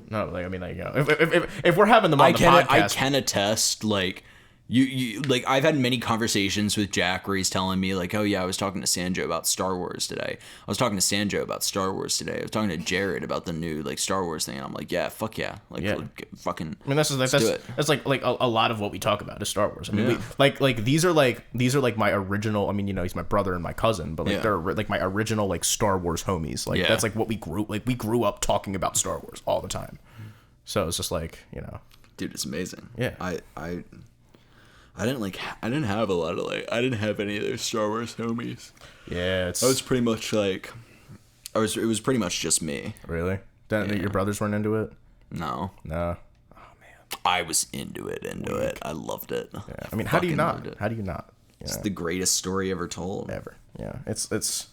No, like, I mean, like, you know, if we're having them on the podcast, I can attest, like, you like, I've had many conversations with Jack where he's telling me, like, oh yeah, I was talking to Sanjo about Star Wars today. I was talking to Sanjo about Star Wars today. I was talking to Jared about the new, like, Star Wars thing, and I'm like, yeah, fuck yeah. Like, Yeah. fucking, I mean, that's like a lot of what we talk about is Star Wars. I mean, Yeah. like these are like my original. I mean, you know, he's my brother and my cousin, but like Yeah. they're like my original like Star Wars homies. Like Yeah. that's like what we grew up talking about Star Wars all the time. So it's just like, you know, dude, it's amazing. Yeah. I didn't have a lot of, like, I didn't have any of those Star Wars homies. yeah, it's I was pretty much like, it was pretty much just me. really. Then your brothers weren't into it. No. No. I was into it. I loved it. Yeah. I mean, how do you Fucking not? loved it. How do you not? You It's know, the greatest story ever told. ever. Yeah. It's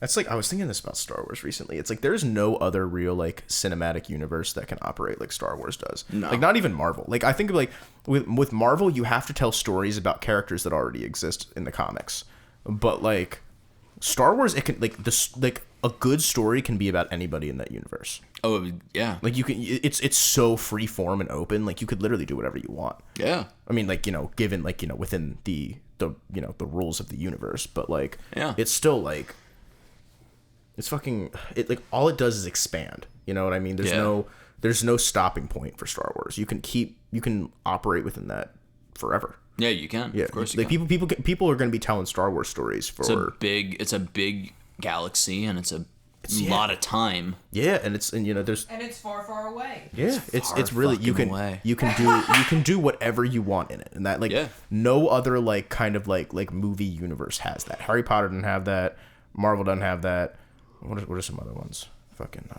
That's like, I was thinking this about Star Wars recently. It's like there's no other real like cinematic universe that can operate like Star Wars does. No. Like not even Marvel. Like I think like with Marvel you have to tell stories about characters that already exist in the comics. But like Star Wars, it can like this like a good story can be about anybody in that universe. Oh yeah. Like you can, it's so free form and open. Like you could literally do whatever you want. Yeah. I mean, like, you know, given like, you know, within the you know the rules of the universe, but like Yeah. it's still like it's fucking it like all it does is expand. You know what I mean? There's no stopping point for Star Wars. You can operate within that forever. Yeah, you can. Yeah, Of course you like can. people are going to be telling Star Wars stories for It's a big galaxy, and it's a lot of time. yeah, and you know there's And it's far, far away. yeah, far it's really you fucking can away. you can do whatever you want in it, and that like Yeah. no other like kind of like movie universe has that. Harry Potter doesn't have that. Marvel doesn't have that. What are some other ones? Fucking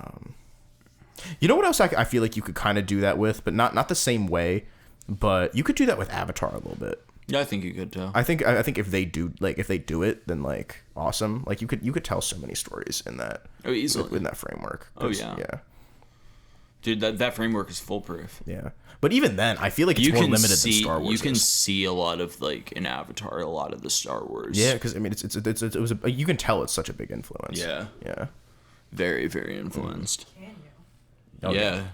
you know what else I feel like you could kind of do that with, but not the same way. But you could do that with Avatar a little bit. Yeah, I think you could too. I think if they do it, then like awesome. Like you could tell so many stories in that. Oh, easily. in that framework. Oh, yeah. yeah, Dude, that framework is foolproof. yeah. But even then, I feel like it's more limited than Star Wars. You can is. see a lot of like in Avatar, a lot of the Star Wars. Yeah, because I mean, it was you can tell it's such a big influence. Yeah. yeah. Very, very influenced. Can you? Oh, Yeah.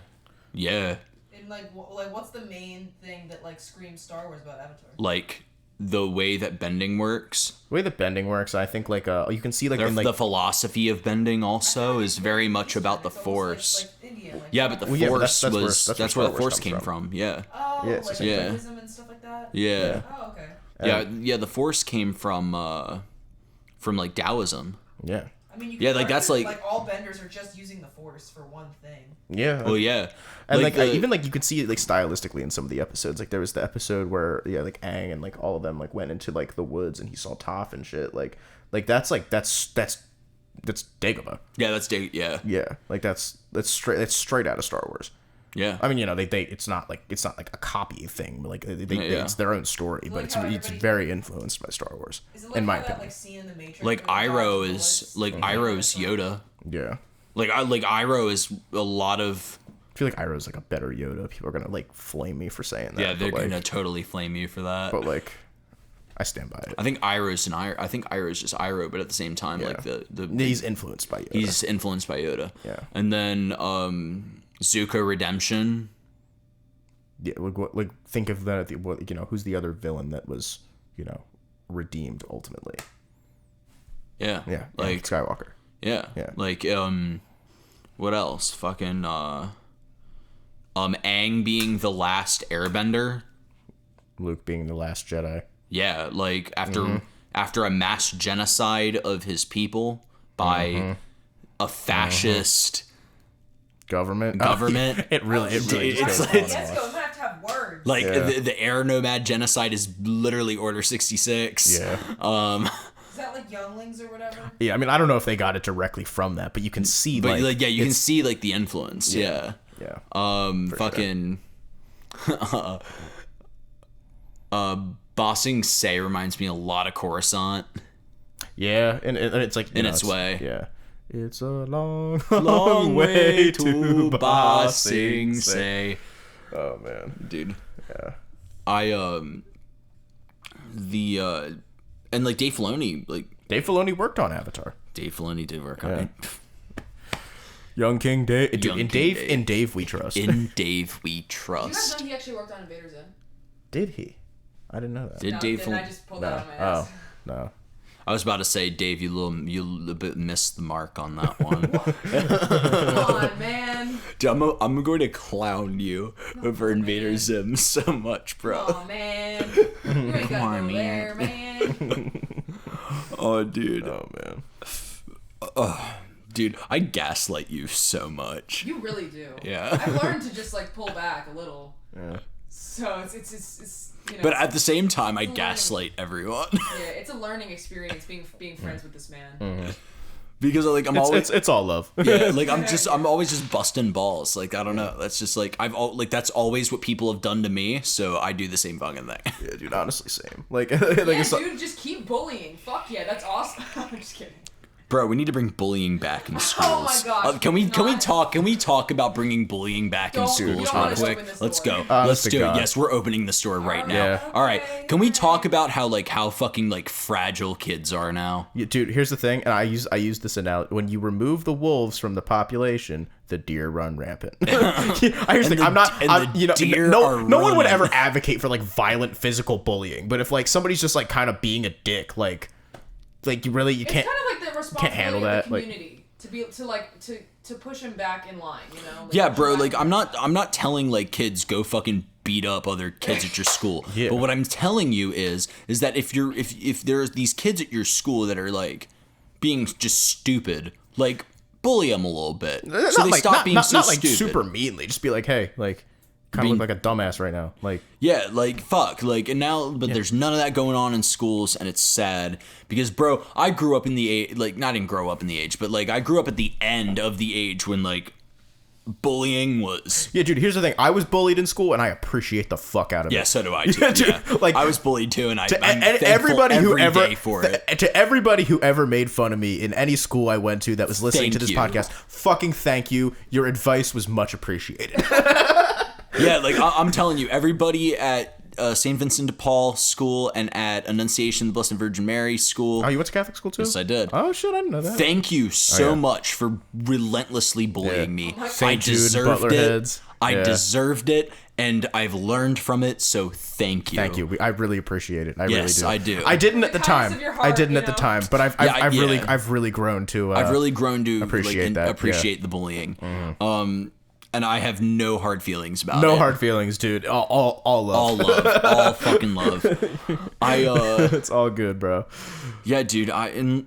Yeah. And like what's the main thing that like screams Star Wars about Avatar? Like the way that bending works. The way that bending works, I think like you can see like in like The philosophy of bending also is very much about the It's almost Force. like Indian, like Yeah, but the Well, yeah, but Force that's where- was that's that's where where the Star Wars Force comes came from. from. Yeah. Oh, Yeah, it's like the same thing. Buddhism and stuff like that. Yeah. Oh, okay. Yeah, the Force came from like Taoism. yeah, I mean, you Yeah, could like, that's argue, like- all benders are just using the Force for one thing. yeah. Well, yeah. And like, the- even like you could see it like stylistically in some of the episodes. Like there was the episode where like Aang and like all of them like went into like the woods and he saw Toph and shit. Like that's Dagobah. Yeah, that's yeah. Yeah, like that's straight out of Star Wars. Yeah. I mean, you know, they it's not like a copy thing. Like Yeah. it's their own story, but like it's how it's everybody- very influenced by Star Wars, Is it like in my how that opinion. like scene in the Matrix? Like where he Iroh dodges is bullets? like Iroh's Yoda. Yeah, Like Iroh is a lot of I feel like Iroh's like a better Yoda. People are gonna like flame me for saying that. yeah. They're but, like, gonna totally flame you for that. but like, I stand by it. I think Iroh's just Iroh, but at the same time, like the He's influenced by Yoda. he's influenced by Yoda. Yeah. And then Zuko Redemption. Yeah, like think of that. You know, who's the other villain that was redeemed ultimately? Yeah. Yeah, Like Skywalker. yeah. Yeah. Like what else? Fucking Aang being the last Airbender. Luke being the last Jedi. Yeah, like after a mass genocide of his people by a fascist Government. government. It really Dude, just it's goes like- on Let's and on. go. I'm gonna have to have words. Like Yeah. the Air Nomad genocide is literally Order 66. Yeah. Is that like Younglings or whatever? Yeah, I mean, I don't know if they got it directly from that, but you can see, But like, yeah, you can it's- see like the influence. Yeah. yeah, Fucking Bossing Say reminds me a lot of Coruscant. yeah, and it's like In its way. yeah, it's a long, Long way to Bossing Bossing Say. Say. Oh man, Dude. yeah, I and like Dave Filoni, Dave Filoni worked on Avatar. Dave Filoni did work on Yeah. it. Young King Dave, dude, Young in King Dave, Dave. in Dave we trust. In Dave we You guys trust. know he actually worked on Invader Zim? Did he? I didn't know that. Did No, Dave didn't I Filoni? just pulled No. that out of my Oh ass? no. I was about to say, Dave, you little bit missed the mark on that one. Come on, man. Dude, I'm going to clown you over Invader Zim so much, bro. Oh man. You ain't gotta on, go man. there, man. Oh, dude. Oh man. Dude, I gaslight you so much. You really do. Yeah. I've learned to just like pull back a little. Yeah. So it's you know. But at the same time, I It's a gaslight everyone. yeah, it's a learning experience being friends with this man. Because like I'm It's, always it's all love. yeah, like I'm always just busting balls. Like I don't know. That's just like that's always what people have done to me, so I do the same fucking thing. Yeah, dude. Honestly, same. Like, Yeah, it's dude, just keep bullying. Fuck yeah, that's awesome. I'm just kidding. Bro, we need to bring bullying back in schools. Oh my gosh, Can we not- talk about bringing bullying back in Don't- schools we don't real wanna quick? open this Let's door. go. Let's to do God. it. Yes, we're opening the store right now. Yeah. All right. Can we talk about how fucking like fragile kids are now? Yeah, dude, here's the thing, and I use this analogy. When you remove the wolves from the population, the deer run rampant. Here's the thing. deer No are one would running. ever advocate for like violent physical bullying, but if like somebody's just like kind of being a dick, like you It's can't. kind of like the responsibility handle of that, the like- community to push him back in line. You know. Like, Yeah, push bro, him like back I'm not telling like kids go fucking beat up other kids at your school. Yeah. But what I'm telling you is that if there's these kids at your school that are like being just stupid, like bully them a little bit. So they stop being so not like stupid. super meanly. Just be like, hey, like, kind of look like a dumbass right now. Like, Yeah, like fuck, like and now, but there's none of that going on in schools, and it's sad because, bro, I grew up in the age, like not even grow up in the age, but like I grew up at the end of the age when like bullying was. yeah, dude. Here's the thing. I was bullied in school, and I appreciate the fuck out of Yeah, it. so do I. Dude. Yeah, dude, Yeah. like, I was bullied too, and I'm And thankful everybody who every ever day for it. to everybody who ever made fun of me in any school I went to that was listening Thank to this you. podcast, fucking thank you. Your advice was much appreciated. Yeah, like I'm telling you, everybody at St. Vincent de Paul School and at Annunciation of the Blessed Virgin Mary School. Oh, you went to Catholic school too? Yes, I did. Oh shit, I didn't know that. Thank you so yeah. much for relentlessly bullying me. I St. Jude, deserved Butler it. Heads. I Yeah. deserved it, and I've learned from it. So thank you. Thank you. I really appreciate it. I Yes, really I do. do. I didn't The at the kindness time. of your I heart, didn't you at the know? time, but I've yeah. really grown to. I've really grown to appreciate that, yeah. appreciate the bullying. And I have no hard feelings about it. no hard feelings, dude. All love. All love, all fucking love. It's all good, bro. Yeah, dude. And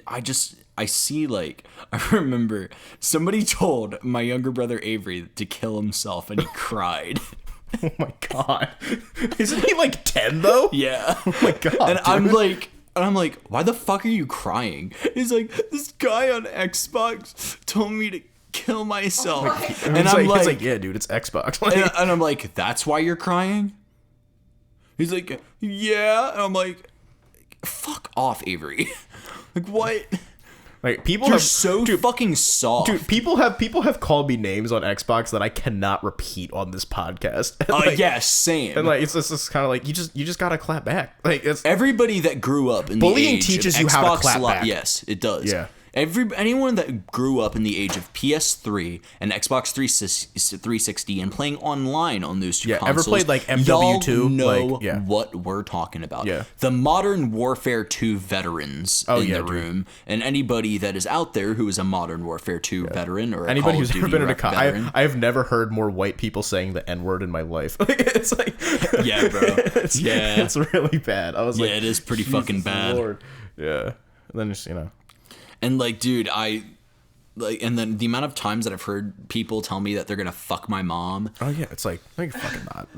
I see, like, I remember somebody told my younger brother Avery to kill himself, and he cried. Oh my god. Isn't he like 10 though? Yeah. Oh my god. And dude. I'm like, why the fuck are you crying? He's like, this guy on Xbox told me to kill myself. And And he's I'm like, like, yeah, dude, it's Xbox. Like, and I'm like, that's why you're crying? He's like, yeah. And I'm like, fuck off, Avery. Like, what? like people You're have so fucking soft. Dude, people have called me names on Xbox that I cannot repeat on this podcast. And, like, yeah, same. And like it's just kind of like you just gotta clap back. Like it's Everybody that grew up in Bullying the age teaches of you how to Xbox clap Live, back. yes, it does. Yeah. Anyone that grew up in the age of PS3 and Xbox 360 and playing online on those two Yeah, ever consoles, played, like, MW2? y'all know Like, yeah. what we're talking about. Yeah. The Modern Warfare 2 veterans in yeah, the dude. room, and anybody that is out there who is a Modern Warfare 2 veteran or a anybody Call who's of ever Duty been in a car. veteran. I have never heard more white people saying the N word in my life. Like, it's like Yeah, bro. Yeah. it's really bad. I was Yeah, like, it is pretty Jesus fucking bad. Lord. Yeah. And then just And like, dude, and then the amount of times that I've heard people tell me that they're gonna fuck my mom. oh yeah, it's like no, you're fucking not.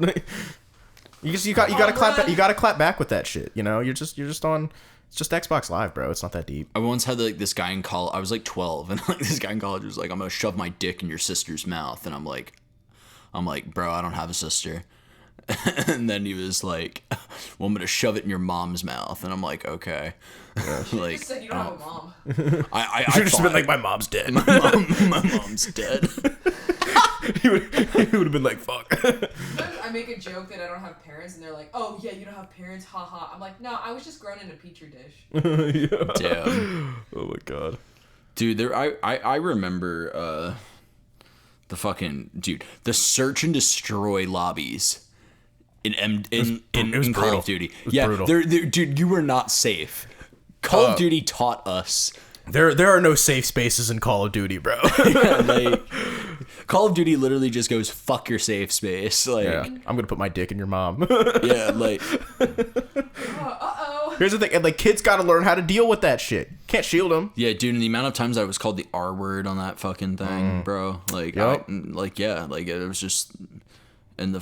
you gotta clap back, you gotta clap back with that shit. You know, you're just on. It's just Xbox Live, bro. It's not that deep. I once had like this guy in college. I was like 12, and like this guy in college was like, "I'm gonna shove my dick in your sister's mouth," and I'm like, bro, I don't have a sister. And then he was like, "Well, I'm gonna shove it in your mom's mouth," and I'm like, "Okay." Like, Just said you don't have a mom. I You should have just been thought- like, my mom's dead. my mom's dead. he would have been like, fuck. Sometimes I make a joke that I don't have parents, and they're like, "Oh yeah, you don't have parents, haha." I'm like, "No, I was just grown in a petri dish." Damn. Oh my god. Dude, I remember the fucking the search and destroy lobbies in it was Call brutal. of Duty. was Yeah, brutal. dude, you were not safe. Call of Duty taught us. There are no safe spaces in Call of Duty, bro. Like, Call of Duty literally just goes fuck your safe space. Like, Yeah, I'm gonna put my dick in your mom. yeah, like Uh-oh. Here's the thing, and like kids gotta learn how to deal with that shit. Can't shield them. yeah, dude. And the amount of times I was called the R word on that fucking thing, bro. Like, Yup. like it was just and the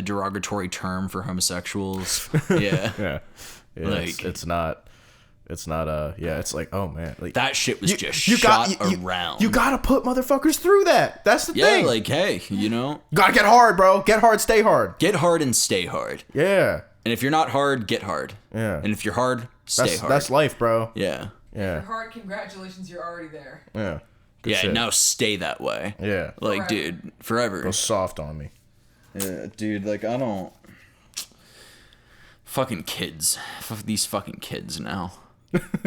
derogatory term for homosexuals. Yeah. Yeah, Like- it's not. Yeah, it's like, oh man, like That shit was just you shot got, you, around. You gotta put motherfuckers through that. That's the yeah, thing. like, hey, you know, you gotta get hard, bro. Get hard, stay hard. get hard and stay hard. Yeah. And if you're not hard, get hard. Yeah. And if you're hard, Stay hard. That's life, bro. Yeah. Yeah. Your heart, congratulations, you're already there. Yeah. Good Yeah, shit. now stay that way. Yeah. Like, Forever. dude, forever. Go soft on me. Yeah, dude, like, I don't... Fucking kids. These fucking kids now.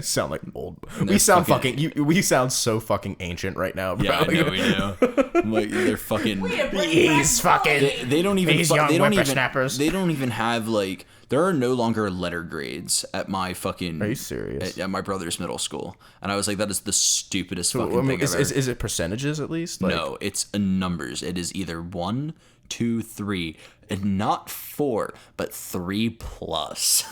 Sound like old. they're We sound fucking- we sound so fucking ancient right now, bro. Yeah, I know we do. Like, they're fucking... He's fucking. They don't even... These young they don't even... whippersnappers. They don't even have, like... There are no longer letter grades at my fucking... Are you serious? At my brother's middle school. And I was like, that is the stupidest fucking I mean, thing I've ever... is it percentages at least? Like, No, it's numbers. It is either 1, 2, 3, and not 4, but 3 plus.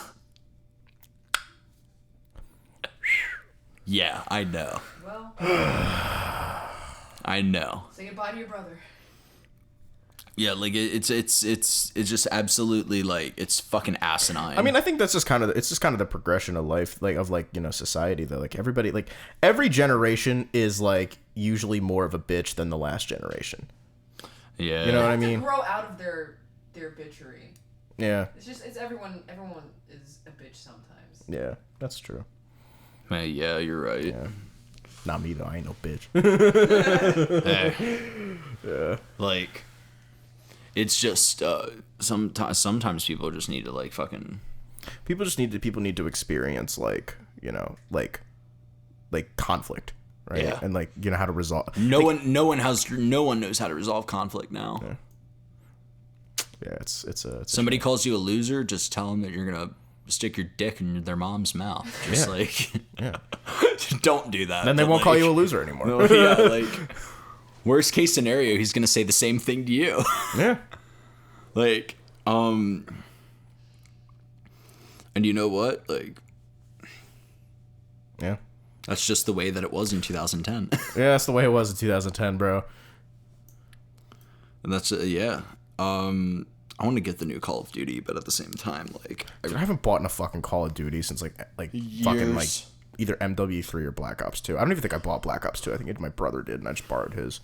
Yeah, I know. Well, I know. say goodbye to your brother. Yeah, like it's just absolutely like it's fucking asinine. I mean, I think that's just kind of the progression of life, like of like, you know, society though. Like everybody, like every generation is like usually more of a bitch than the last generation. yeah, You know what I They have mean? to grow out of their bitchery. Yeah, It's everyone is a bitch sometimes. yeah, that's true. Man, yeah, you're right. Yeah. Not me though. I ain't no bitch. Hey. Like, it's just sometimes people just need to like fucking. People need to experience like, you know, like conflict, right? Yeah. And like, you know, how to resolve. No one knows how to resolve conflict now. Yeah, it's a Somebody calls you a loser, just tell them that you're gonna stick your dick in their mom's mouth. Just Yeah. like, Yeah. don't do that. Then they but, won't call like- you a loser anymore. Yeah, like, worst case scenario, he's gonna say the same thing to you. Yeah. Like, and you know what? Like, Yeah. that's just the way that it was in 2010. Yeah, that's the way it was in 2010, bro. And that's yeah. I want to get the new Call of Duty, but at the same time, like, Dude, I haven't bought a fucking Call of Duty since like fucking like Years. either MW3 or Black Ops 2. I don't even think I bought Black Ops 2. I think my brother did, and I just borrowed his.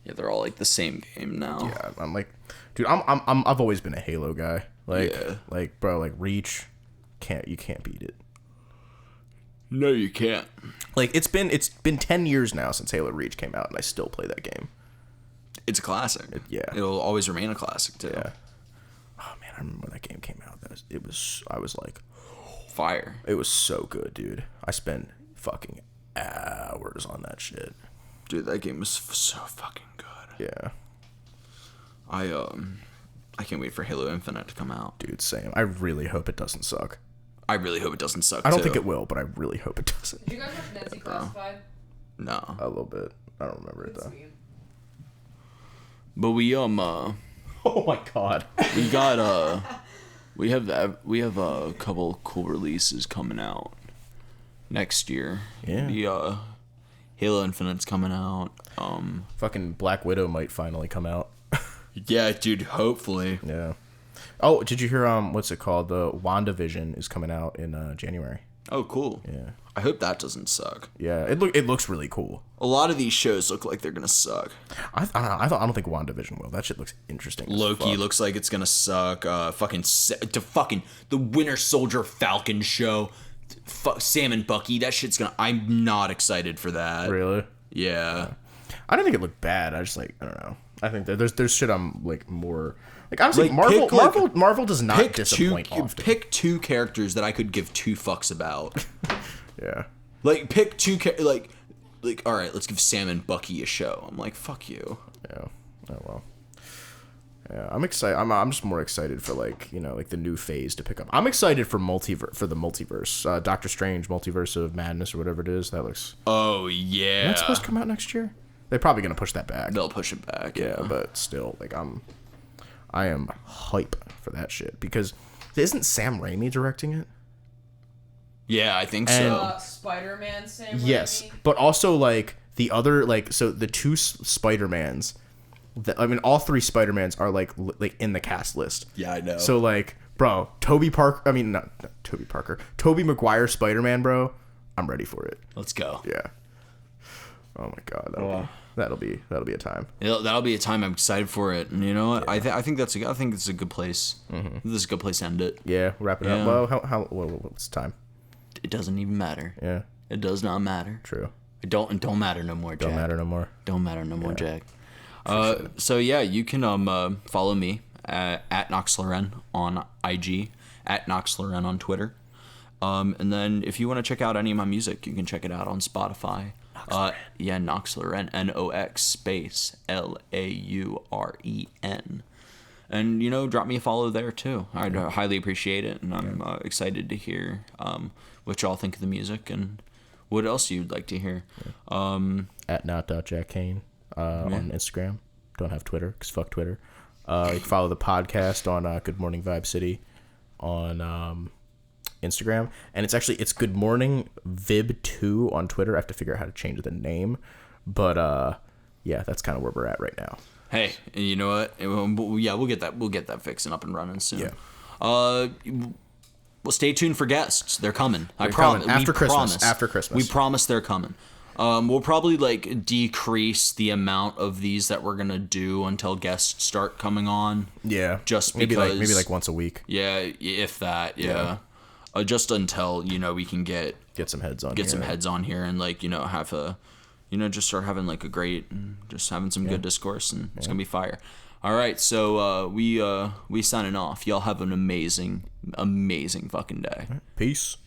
yeah, they're all like the same game now. Yeah, I'm like, dude, I've always been a Halo guy. Like, Yeah. like, bro, like Reach, you can't beat it. No, you can't. Like, it's been 10 years now since Halo Reach came out, and I still play that game. It's a classic. Yeah. It'll always remain a classic too. Yeah. Oh man, I remember when that game came out. I was like, Fire. it was so good, dude. I spent fucking hours on that shit. Dude, that game was so fucking good. Yeah. I can't wait for Halo Infinite to come out. Dude, same. I really hope it doesn't suck. I really hope it doesn't suck. I don't too. think it will, but I really hope it doesn't. Did you guys watch Nancy Classified? No, A little bit. I don't remember it though. Sweet. but we Oh my god. we got we have a couple cool releases coming out next year. Yeah. The Halo Infinite's coming out. Fucking Black Widow might finally come out. Yeah, dude. Hopefully. Yeah. Oh, did you hear what's it called? The WandaVision is coming out in January. Oh, cool. Yeah. I hope that doesn't suck. Yeah, it looks really cool. A lot of these shows look like they're gonna suck. I don't think WandaVision will. That shit looks interesting. as Loki fuck. looks like it's gonna suck. The Winter Soldier Falcon show. Sam and Bucky. That shit's gonna. I'm not excited for that. Really? Yeah. I didn't think it looked bad. I just like, I don't know. I think that there's shit I'm like more like, honestly, Like, Marvel does not Pick disappoint often. Pick two characters that I could give two fucks about. Yeah. Like pick two like all right, let's give Sam and Bucky a show. I'm like, fuck you. Yeah. Oh well. Yeah, I'm excited. I'm just more excited for like, you know, like the new phase to pick up. I'm excited for the multiverse. Doctor Strange Multiverse of Madness or whatever it is. That looks. Oh yeah. That's supposed to come out next year. They're probably gonna push that back. They'll push it back. Yeah, but still, like I am hype for that shit because isn't Sam Raimi directing it? Yeah, I think And- so. Spider-Man, Sam Yes, Raimi. but also like the other so the two Spider-Mans. All three Spider-Mans are like in the cast list. Yeah, I know. So like, bro, Tobey Maguire Spider-Man, bro. I'm ready for it. Let's go. Yeah. Oh my god. That'll be a time. That'll be a time. I'm excited for it. And you know what? I think it's a good place. This is a good place to end it. Yeah, wrap it up. Well, what's the time? It doesn't even matter. Yeah, It does not matter. true. It don't matter no more, Jack. Don't matter no more. Don't matter no more, Jack. So yeah, you can follow me at Noxloren on IG, at Noxloren on Twitter. And then if you want to check out any of my music, you can check it out on Spotify. Noxloren, Nox space LAUREN. And, you know, drop me a follow there too. I'd highly appreciate it. And I'm excited to hear what y'all think of the music and what else you'd like to hear. At not.jackkane on Instagram. Don't have Twitter because fuck Twitter. You can follow the podcast on Good Morning Vibe City on Instagram. And it's Good Morning Vib2 on Twitter. I have to figure out how to change the name. But yeah, that's kind of where we're at right now. Hey, you know what? We'll get that fixed and up and running soon. Yeah. Well, stay tuned for guests. They're coming. I They're promise. coming. After Christmas. Promise. After Christmas. We promise they're coming. We'll probably like decrease the amount of these that we're gonna do until guests start coming on. Yeah. Just maybe because like once a week. Yeah, if that. Yeah. Just until we can get some heads on. some heads on here and like have a just start having like a great just having some good discourse and it's gonna be fire. All right, so we signing off. Y'all have an amazing fucking day. Peace.